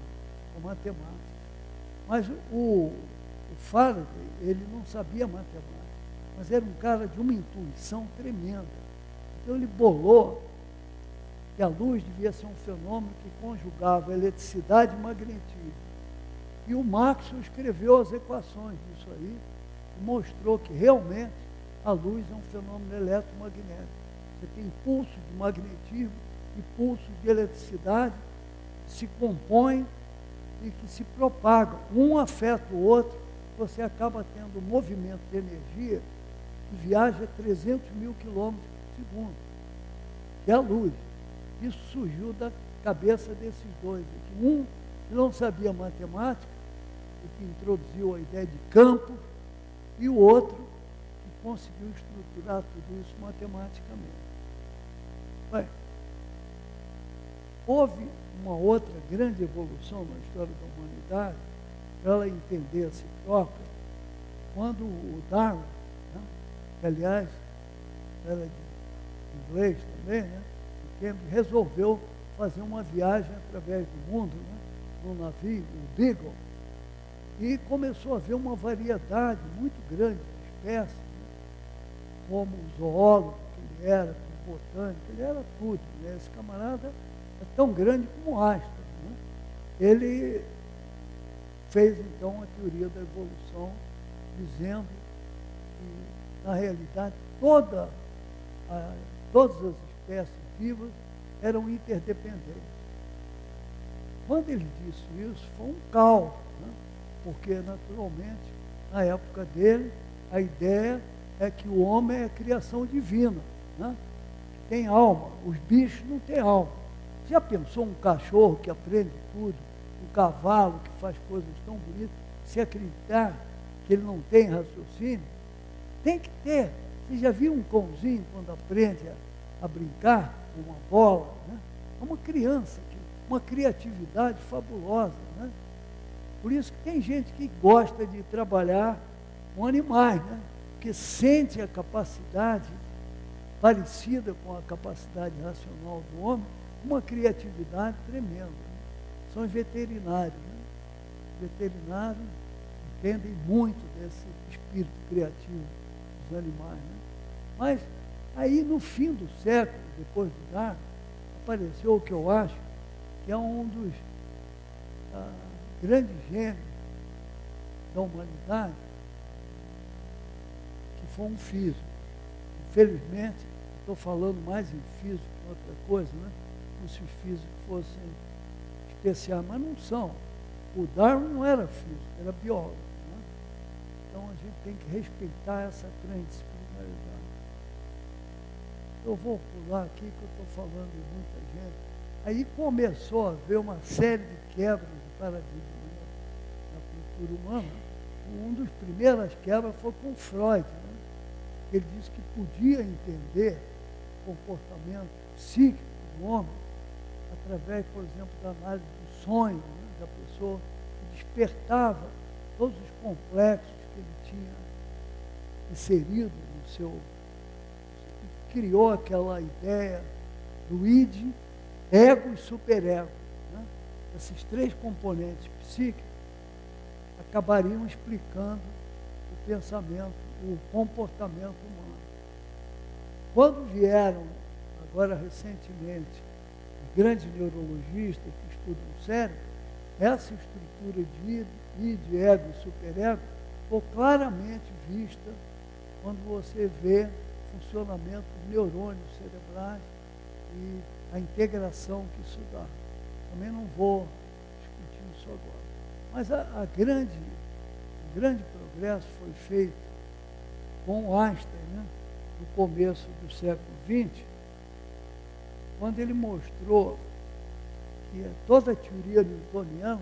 com a matemática. Mas o Faraday, ele não sabia matemática, mas era um cara de uma intuição tremenda. Então ele bolou que a luz devia ser um fenômeno que conjugava eletricidade e magnetismo. E o Maxwell escreveu as equações disso aí e mostrou que realmente a luz é um fenômeno eletromagnético. Você tem pulsos de magnetismo e pulsos de eletricidade que se compõem e que se propagam. Um afeta o outro, você acaba tendo um movimento de energia que viaja a 300 mil quilômetros por segundo, que é a luz. Isso surgiu da cabeça desses dois. Um que não sabia matemática, e que introduziu a ideia de campo, e o outro que conseguiu estruturar tudo isso matematicamente. Bem, houve uma outra grande evolução na história da humanidade, para ela entender a si própria, quando o Darwin, né, que aliás era de inglês também, né, resolveu fazer uma viagem através do mundo, né, no navio, o Beagle, e começou a haver uma variedade muito grande de espécies, né, como o zoólogo que ele era, como botânico, ele era tudo, né, esse camarada é tão grande como Einstein, né. Ele fez então a teoria da evolução, dizendo que, na realidade, todas as espécies vivas eram interdependentes. Quando ele disse isso, foi um caos, né? Porque, naturalmente, na época dele, a ideia é que o homem é criação divina, né? Tem alma, os bichos não têm alma. Já pensou um cachorro que aprende tudo, um cavalo que faz coisas tão bonitas, se acreditar que ele não tem raciocínio? Tem que ter. Você já viu um cãozinho quando aprende a brincar com uma bola, né? É uma criança, uma criatividade fabulosa, né? Por isso que tem gente que gosta de trabalhar com animais, né? Porque sente a capacidade parecida com a capacidade racional do homem, uma criatividade tremenda, né? São os veterinários, né? Os veterinários entendem muito desse espírito criativo dos animais, né? Mas aí no fim do século, depois do Darwin, apareceu o que eu acho que é um dos grandes gênios da humanidade, que foi um físico. Infelizmente, estou falando mais em físico que em outra coisa, né? Como se os físicos fossem especiais, mas não são. O Darwin não era físico, era biólogo, né? Então a gente tem que respeitar essa transdisciplinaridade. Eu vou pular aqui, que eu estou falando de muita gente. Aí começou a haver uma série de quebras de paradigma na cultura humana. Uma das primeiras quebras foi com Freud, né? Ele disse que podia entender o comportamento psíquico do homem através, por exemplo, da análise do sonho, né, da pessoa, que despertava todos os complexos que ele tinha inserido no seu... Criou aquela ideia do id, ego e superego, né? Esses três componentes psíquicos acabariam explicando o pensamento, o comportamento humano. Quando vieram, agora recentemente, os grandes neurologistas que estudam o cérebro, essa estrutura de id, ego e superego ficou claramente vista quando você vê o funcionamento dos neurônios cerebrais e a integração que isso dá. Também não vou discutir isso agora. Mas o grande progresso foi feito com Einstein, né, no começo do século XX, quando ele mostrou que toda a teoria newtoniana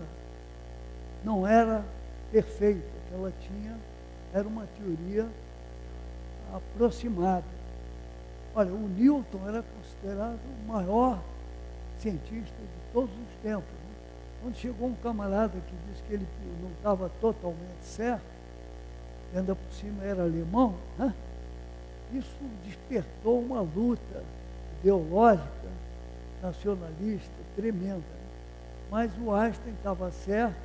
não era perfeita, que ela era uma teoria aproximada. Olha, o Newton era considerado o maior cientista de todos os tempos, né? Quando chegou um camarada que disse que ele não estava totalmente certo, e ainda por cima era alemão, né? Isso despertou uma luta ideológica, nacionalista, tremenda. Mas o Einstein estava certo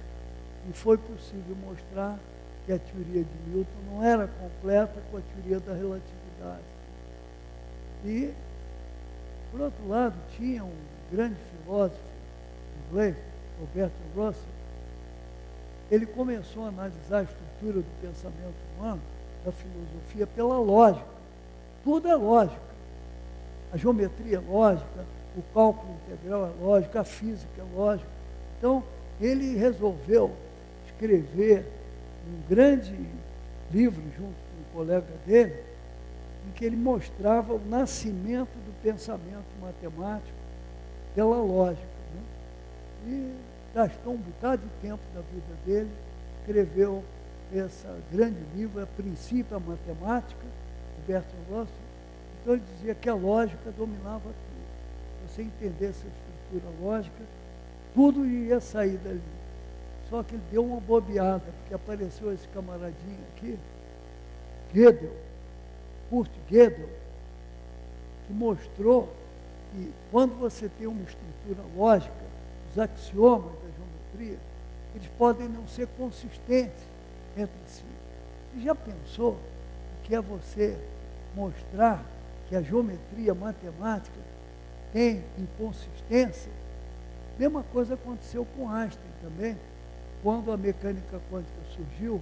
e foi possível mostrar que a teoria de Newton não era completa com a teoria da relatividade. E, por outro lado, tinha um grande filósofo inglês, Roberto Russell. Ele começou a analisar a estrutura do pensamento humano, da filosofia, pela lógica. Tudo é lógica. A geometria é lógica, o cálculo integral é lógico, a física é lógica. Então, ele resolveu escrever um grande livro junto com um colega dele, em que ele mostrava o nascimento do pensamento matemático pela lógica, né? E gastou um bocado de tempo da vida dele, escreveu esse grande livro, A Princípio a Matemática, Bertrand Russell, então ele dizia que a lógica dominava tudo. Se você entendesse a estrutura lógica, tudo ia sair dali. Só que ele deu uma bobeada, porque apareceu esse camaradinho aqui, Gödel, Kurt Gödel, que mostrou que quando você tem uma estrutura lógica, os axiomas da geometria, eles podem não ser consistentes entre si. Você já pensou o que é você mostrar que a geometria matemática tem inconsistência? Mesma coisa aconteceu com Einstein também. Quando a mecânica quântica surgiu,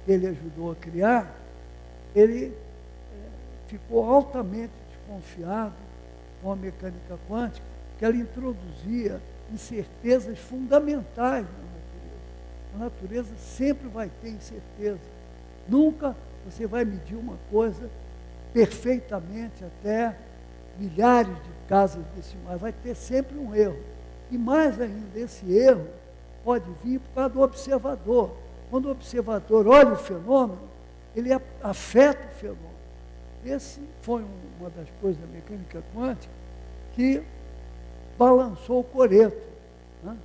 ele ajudou a criar, ele ficou altamente desconfiado com a mecânica quântica, que ela introduzia incertezas fundamentais na natureza. A natureza sempre vai ter incerteza. Nunca você vai medir uma coisa perfeitamente até milhares de casas decimais. Vai ter sempre um erro. E mais ainda, esse erro pode vir por causa do observador. Quando o observador olha o fenômeno, ele afeta o fenômeno. Esse foi uma das coisas da mecânica quântica que balançou o coreto, né?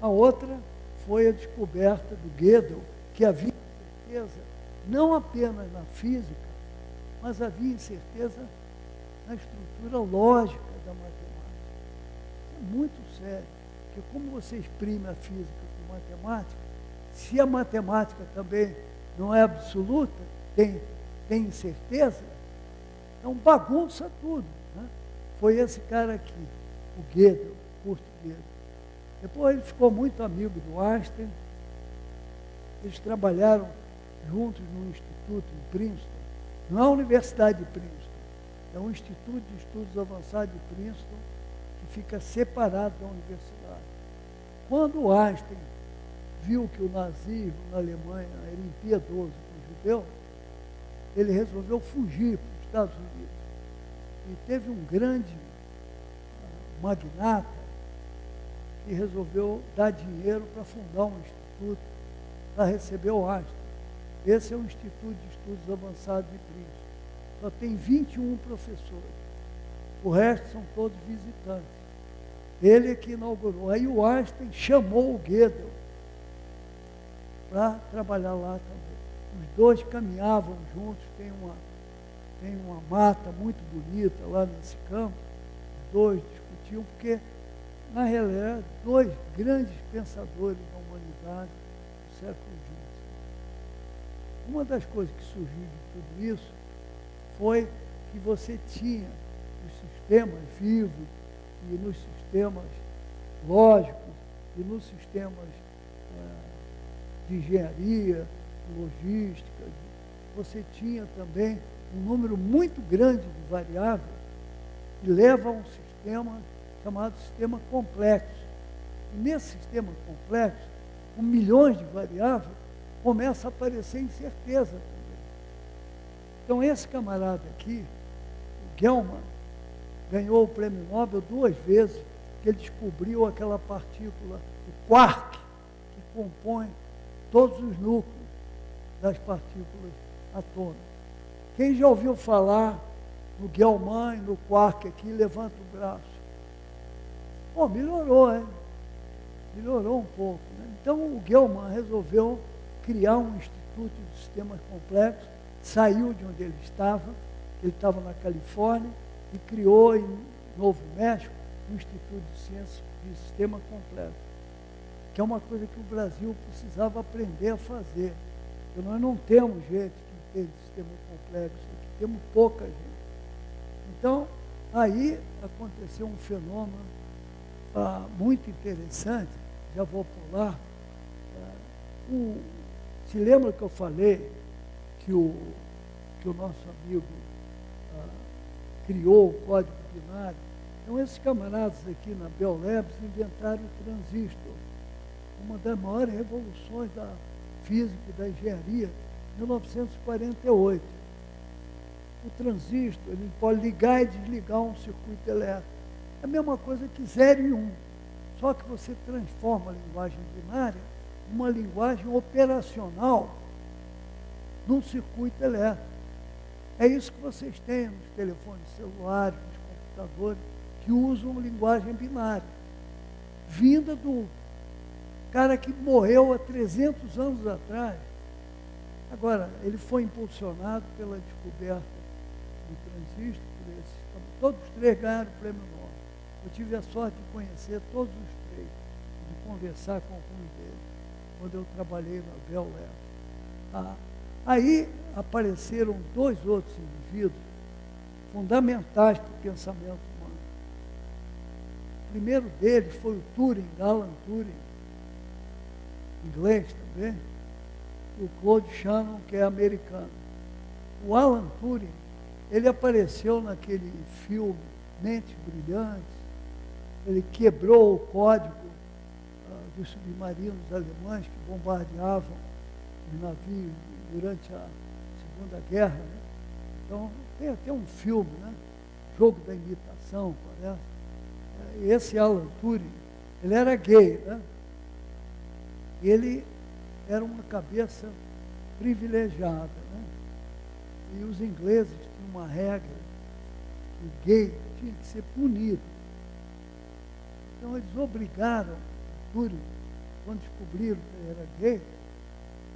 A outra foi a descoberta do Gödel, que havia incerteza não apenas na física, mas havia incerteza na estrutura lógica da matemática. Isso é muito sério, porque como você exprime a física com matemática, se a matemática também não é absoluta, tem incerteza, então bagunça tudo, né? Foi esse cara aqui, o Gödel, Kurt Gödel. Depois ele ficou muito amigo do Einstein, eles trabalharam juntos num instituto em Princeton, não é a Universidade de Princeton, é um instituto de estudos avançados de Princeton, que fica separado da universidade. Quando o Einstein viu que o nazismo na Alemanha era impiedoso com os judeus, ele resolveu fugir para os Estados Unidos. E teve um grande magnata que resolveu dar dinheiro para fundar um instituto para receber o Einstein. Esse é o Instituto de Estudos Avançados de Princeton. Só tem 21 professores. O resto são todos visitantes. Ele é que inaugurou. Aí o Einstein chamou o Gödel para trabalhar lá também. Os dois caminhavam juntos, tem uma mata muito bonita lá nesse campo. Os dois discutiam, porque, na realidade, dois grandes pensadores da humanidade do século XX. Uma das coisas que surgiu de tudo isso foi que você tinha os sistemas vivos e nos sistemas lógicos e nos sistemas de engenharia, logística, você tinha também um número muito grande de variáveis que leva a um sistema chamado sistema complexo. E nesse sistema complexo, com milhões de variáveis, começa a aparecer incerteza também. Então esse camarada aqui, o Gell-Mann, ganhou o prêmio Nobel 2 vezes, que ele descobriu aquela partícula, o quark, que compõe todos os núcleos das partículas atômicas. Quem já ouviu falar no Gell-Mann, no quark aqui, levanta o braço. Bom, melhorou, hein? Melhorou um pouco, né? Então o Gell-Mann resolveu criar um instituto de sistemas complexos, saiu de onde ele estava na Califórnia, e criou em Novo México um Instituto de Ciências de Sistema Complexo, que é uma coisa que o Brasil precisava aprender a fazer. Porque nós não temos gente que entende sistema complexo, aqui temos pouca gente. Então, aí aconteceu um fenômeno muito interessante, já vou pular. Se lembra que eu falei que o nosso amigo criou o código binário? Então, esses camaradas aqui na Bell Labs inventaram o transistor, uma das maiores revoluções da física e da engenharia, em 1948. O transistor, ele pode ligar e desligar um circuito elétrico. É a mesma coisa que 0 e 1, só que você transforma a linguagem binária numa linguagem operacional num circuito elétrico. É isso que vocês têm nos telefones celulares, nos computadores, que usam linguagem binária, vinda do cara que morreu há 300 anos atrás. Agora, ele foi impulsionado pela descoberta do transistor, todos os três ganharam o prêmio Nobel. Eu tive a sorte de conhecer todos os três, de conversar com alguns deles, quando eu trabalhei na Bell Labs. Aí apareceram dois outros indivíduos fundamentais para o pensamento humano. O primeiro deles foi o Turing, Alan Turing, inglês também, e o Claude Shannon, que é americano. O Alan Turing, ele apareceu naquele filme Mentes Brilhantes, ele quebrou o código dos submarinos alemães que bombardeavam os navios durante a Segunda Guerra. Né? Então, tem até um filme, né? Jogo da Imitação, parece. Esse Alan Turing, ele era gay, né? Ele era uma cabeça privilegiada, né? E os ingleses tinham uma regra que o gay tinha que ser punido. Então eles obrigaram o Turing, quando descobriram que ele era gay,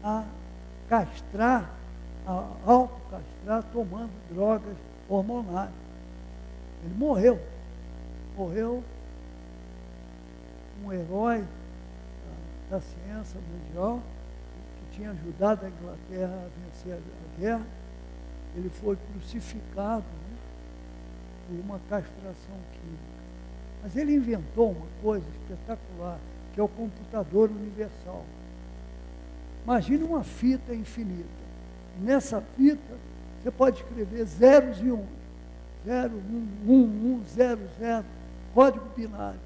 a castrar, a autocastrar, tomando drogas hormonais. Ele morreu. Morreu um herói da ciência mundial, que tinha ajudado a Inglaterra a vencer a guerra. Ele foi crucificado, né, por uma castração química. Mas ele inventou uma coisa espetacular, que é o computador universal. Imagine uma fita infinita. Nessa fita, você pode escrever zeros e uns. 0, 1, 1, 1, 0, 0, código binário.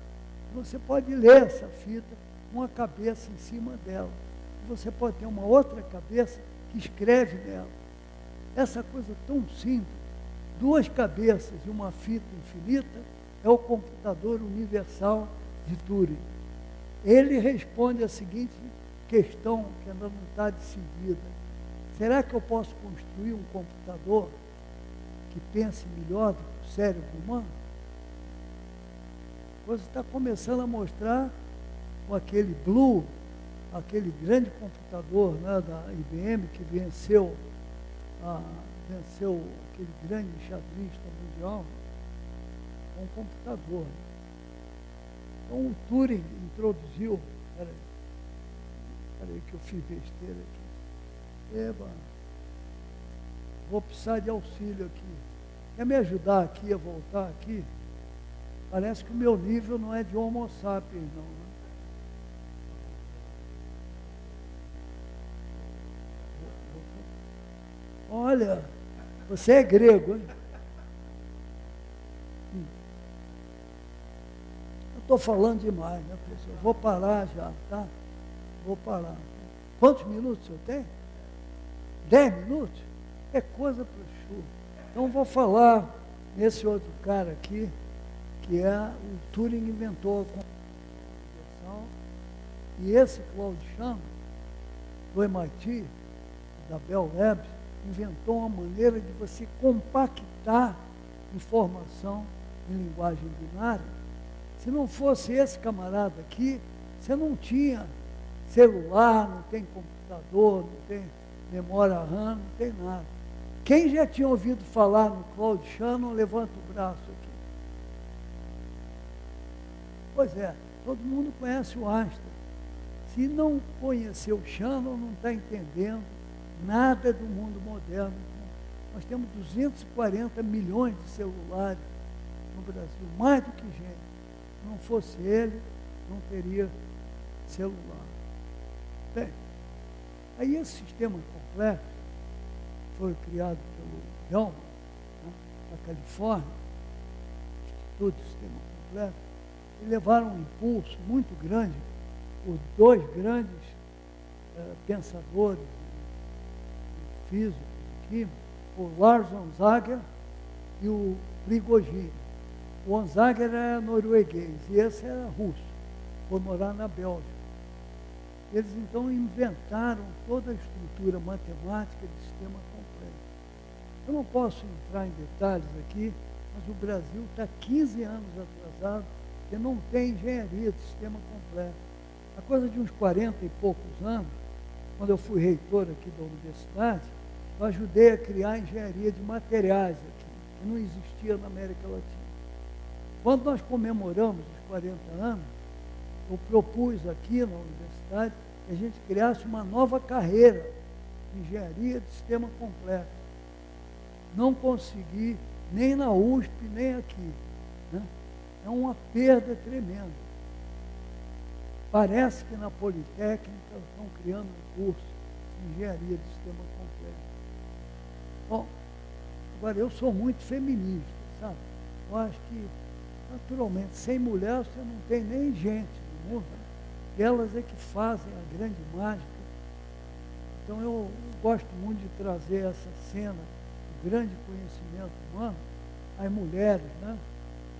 Você pode ler essa fita com uma cabeça em cima dela. Você pode ter uma outra cabeça que escreve nela. Essa coisa tão simples, duas cabeças e uma fita infinita, é o computador universal de Turing. Ele responde a seguinte questão, que ainda não está decidida. Será que eu posso construir um computador que pense melhor do que o cérebro humano? Você está começando a mostrar com aquele Blue, aquele grande computador, né, da IBM, que venceu aquele grande xadrista mundial, um computador. Então o Turing introduziu, peraí que eu fiz besteira aqui. Vou precisar de auxílio aqui. Quer me ajudar aqui a voltar aqui? Parece que o meu nível não é de Homo sapiens, não, né? Olha, você é grego, hein? Eu estou falando demais, né, professor? Vou parar já, tá? Vou parar. Quantos minutos eu tenho? 10 minutos? É coisa para o chuva. Então vou falar nesse outro cara aqui, que é o Turing inventou a computação, e esse Claude Shannon, do MIT, da Bell Labs, inventou uma maneira de você compactar informação em linguagem binária. Se não fosse esse camarada aqui, você não tinha celular, não tem computador, não tem memória RAM, não tem nada. Quem já tinha ouvido falar no Claude Shannon, levanta o braço aqui. Pois é, todo mundo conhece o Einstein. Se não conhecer o Shannon, não está entendendo nada do mundo moderno. Nós temos 240 milhões de celulares no Brasil, mais do que gente. Se não fosse ele, não teria celular. Bem, aí esse sistema complexo foi criado pelo Bellman, né, da Califórnia, Instituto de Sistema Complexo, e levaram um impulso muito grande por dois grandes pensadores, físicos, químicos, o Lars von Zager e o Prigogine. O von Zager era norueguês e esse era russo, foi morar na Bélgica. Eles então inventaram toda a estrutura matemática de sistema complexo. Eu não posso entrar em detalhes aqui, mas o Brasil está 15 anos atrasado, porque não tem engenharia de sistema completo. A coisa de uns 40 e poucos anos, quando eu fui reitor aqui da universidade, eu ajudei a criar a engenharia de materiais aqui, que não existia na América Latina. Quando nós comemoramos os 40 anos, eu propus aqui na universidade que a gente criasse uma nova carreira de engenharia de sistema completo. Não consegui, nem na USP, nem aqui. Né? É uma perda tremenda. Parece que na Politécnica estão criando um curso de engenharia de sistema completo. Bom, agora eu sou muito feminista, sabe? Eu acho que, naturalmente, sem mulher você não tem nem gente no mundo. Né? Elas é que fazem a grande mágica. Então eu gosto muito de trazer essa cena de grande conhecimento humano às mulheres, né?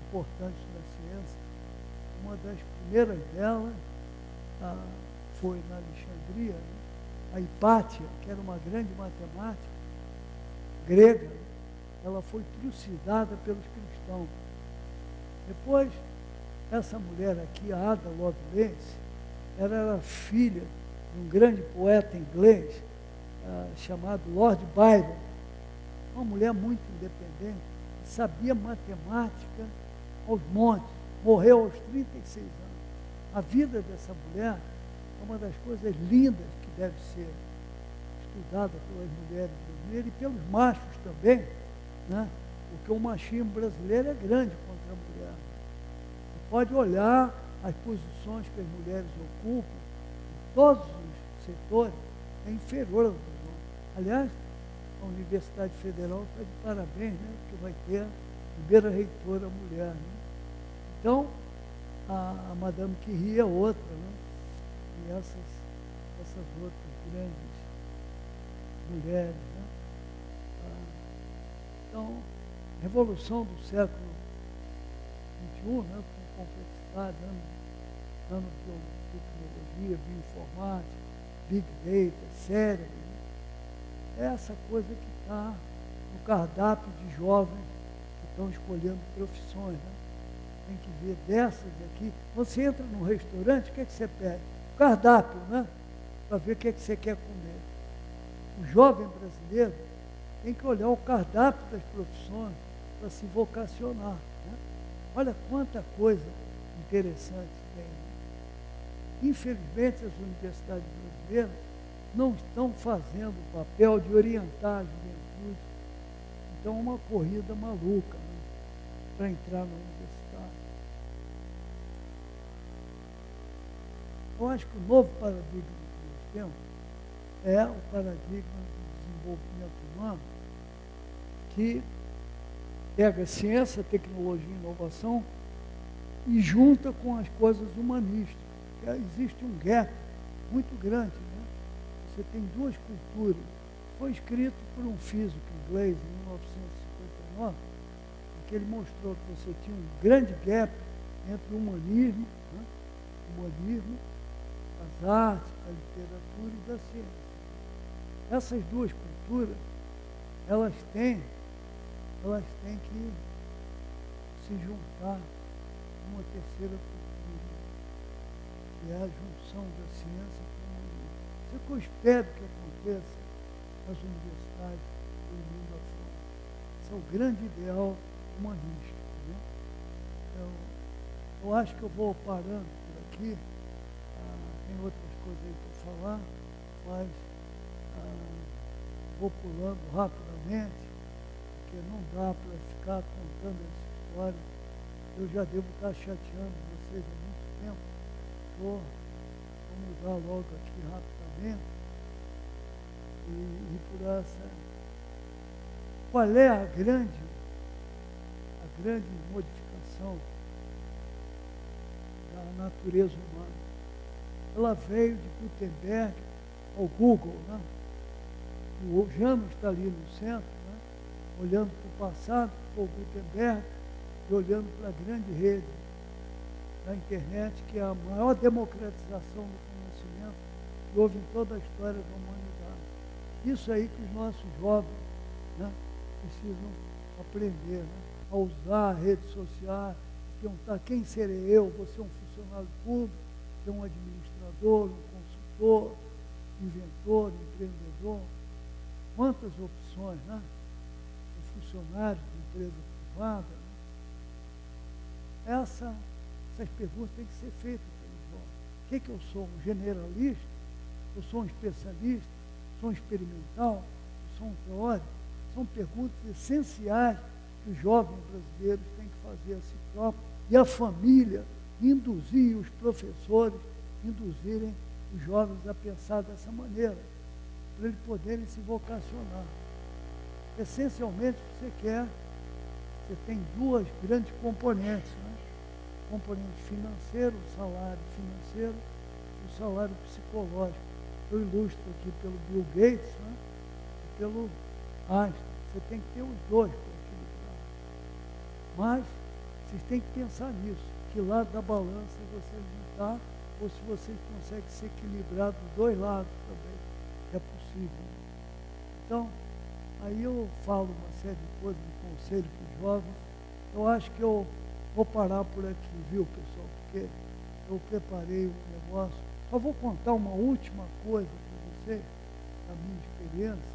Importantes na ciência. Uma das primeiras delas foi na Alexandria, né? A Hipátia, que era uma grande matemática grega, ela foi trucidada pelos cristãos. Depois, essa mulher aqui, a Ada Lovelace, ela era filha de um grande poeta inglês chamado Lord Byron, uma mulher muito independente, sabia matemática aos montes, morreu aos 36 anos. A vida dessa mulher é uma das coisas lindas que deve ser estudada pelas mulheres brasileiras e pelos machos também, né? Porque o machismo brasileiro é grande contra a mulher. Você pode olhar as posições que as mulheres ocupam, em todos os setores, é inferior aos homens. Aliás, a Universidade Federal está de parabéns, né? Porque vai ter a primeira reitora mulher. Né? Então, a Madame Curie é outra, né? E essas outras grandes mulheres. Né? Então, revolução do século XXI, né? Com complexidade, nanotecnologia, bioinformática, big data, cérebro. Né? É essa coisa que está no cardápio de jovens que estão escolhendo profissões. Né? Tem que ver dessas aqui. Você entra num restaurante, o que é que você pede? O cardápio, né? Para ver o que é que você quer comer. O jovem brasileiro tem que olhar o cardápio das profissões para se vocacionar. Né? Olha quanta coisa interessante tem. Né? Infelizmente, as universidades brasileiras não estão fazendo o papel de orientar a juventude. Então, é uma corrida maluca, né? Para entrar na universidade. Eu acho que o novo paradigma que nós temos é o paradigma do desenvolvimento humano, que pega ciência, tecnologia e inovação e junta com as coisas humanísticas. Existe um gap muito grande. Né? Você tem duas culturas. Foi escrito por um físico inglês em 1959, em que ele mostrou que você tinha um grande gap entre o humanismo, né? As artes, a literatura e da ciência. Essas duas culturas, elas têm que se juntar numa terceira cultura, que é a junção da ciência com o humanismo. Isso é que eu espero que aconteça nas universidades do mundo afora. Esse é o grande ideal humanístico. Né? Eu acho que eu vou parando por aqui. Tem outras coisas aí para falar, mas vou pulando rapidamente, porque não dá para ficar contando essa história. Eu já devo estar chateando vocês há muito tempo. Vou mudar logo aqui rapidamente e por essa. Qual é a grande modificação da natureza humana? Ela veio de Gutenberg ao Google, né? O Janus está ali no centro, né? Olhando para o passado, para o Gutenberg, e olhando para a grande rede da internet, que é a maior democratização do conhecimento que houve em toda a história da humanidade. Isso aí que os nossos jovens, né, precisam aprender, né, a usar redes sociais, perguntar quem serei eu, você é um funcionário público, você é um administrador, um consultor, inventor, empreendedor, quantas opções, né? Um funcionário de empresa privada, né? Essas perguntas têm que ser feitas pelos jovens. O que eu sou? Um generalista? Eu sou um especialista? Sou um experimental? Eu sou um teórico? São perguntas essenciais que os jovens brasileiros têm que fazer a si próprios e a família induzir os professores, induzirem os jovens a pensar dessa maneira, para eles poderem se vocacionar. Essencialmente, você tem duas grandes componentes, né? O componente financeiro, o salário financeiro, e o salário psicológico. Eu ilustro aqui pelo Bill Gates, né? E pelo Einstein. Você tem que ter os dois para equilibrar. Mas vocês têm que pensar nisso, que lado da balança você está, ou se você consegue se equilibrar dos dois lados também, que é possível. Então, aí eu falo uma série de coisas de conselho para os jovens. Eu acho que eu vou parar por aqui, viu, pessoal? Porque eu preparei um negócio. Só vou contar uma última coisa para vocês, da minha experiência,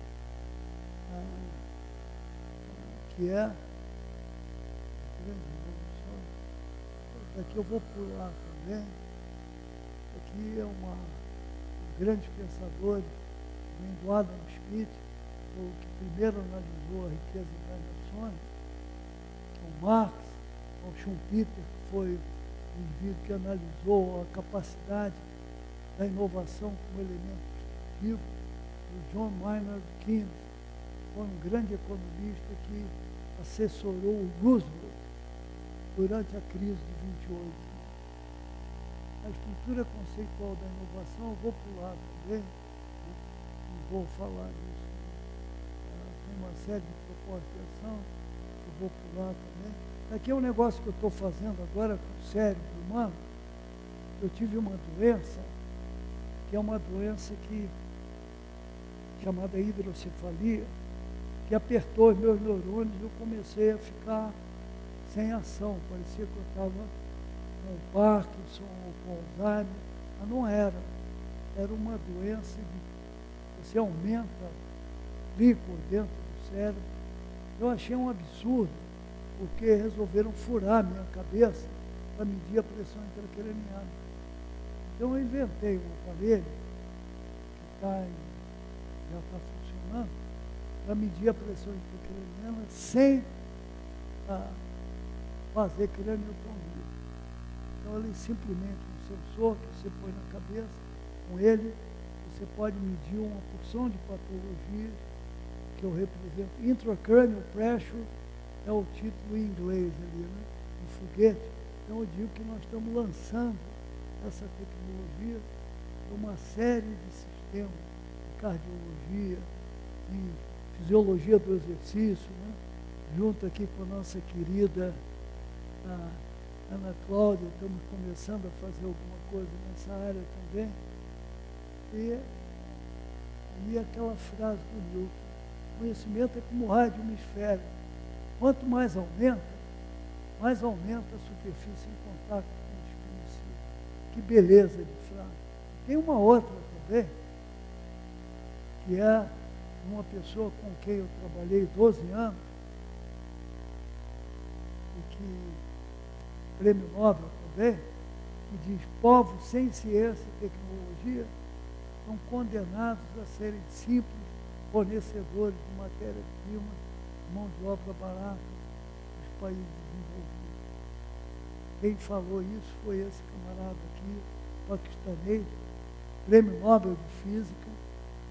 que é... Daqui eu vou pular também. Aqui é um grande pensador, vem do Adam Smith, o que primeiro analisou a riqueza das nações, o Marx, o Schumpeter, que foi o indivíduo que analisou a capacidade da inovação como elemento disruptivo, o John Maynard Keynes, foi um grande economista que assessorou o Roosevelt durante a crise de 28. A estrutura conceitual da inovação, eu vou pular também, né? Não vou falar disso. Tem uma série de propostas de ação, eu vou pular também. Aqui é um negócio que eu estou fazendo agora com o cérebro humano. Eu tive uma doença, que é uma doença chamada hidrocefalia, que apertou os meus neurônios e eu comecei a ficar sem ação. Parecia que eu estava com Parkinson ou com Alzheimer, mas não era. Era uma doença de você aumenta líquido dentro do cérebro. Eu achei um absurdo, porque resolveram furar minha cabeça para medir a pressão intracraniana. Então eu inventei um aparelho que já está funcionando para medir a pressão intracraniana sem fazer craniotomia. Então ele é simplesmente um sensor que você põe na cabeça, com ele você pode medir uma porção de patologias que eu represento. Intracranial pressure é o título em inglês ali, né? Do foguete. Então eu digo que nós estamos lançando essa tecnologia para uma série de sistemas de cardiologia, de fisiologia do exercício, né? Junto aqui com a nossa querida Ana Cláudia, estamos começando a fazer alguma coisa nessa área também. E aquela frase do Newton, conhecimento é como raio de uma esfera. Quanto mais aumenta a superfície em contato com o desconhecido. Que beleza de frase. Tem uma outra também, que é uma pessoa com quem eu trabalhei 12 anos, e que prêmio Nobel também, que diz: povos sem ciência e tecnologia são condenados a serem simples fornecedores de matéria-prima, mão de obra barata dos países desenvolvidos. Quem falou isso foi esse camarada aqui, paquistanês, prêmio Nobel de Física,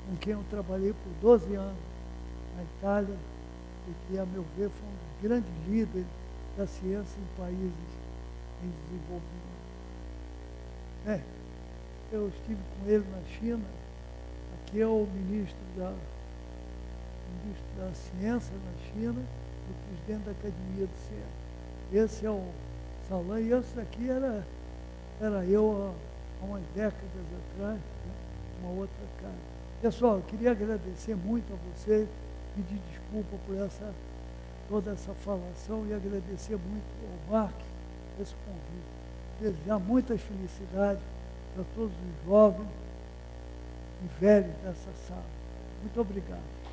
com quem eu trabalhei por 12 anos na Itália, e que, a meu ver, foi um dos grandes líderes da ciência em países em desenvolvimento. Eu estive com ele na China. Aqui é o ministro da Ciência na China e o presidente da Academia de Ciência. Esse é o Salan, e esse daqui era eu há umas décadas atrás, né? Uma outra cara. Pessoal, eu queria agradecer muito a vocês. pedir desculpa por toda essa falação e agradecer muito ao Mark esse convite. Desejar muitas felicidades para todos os jovens e velhos dessa sala. Muito obrigado.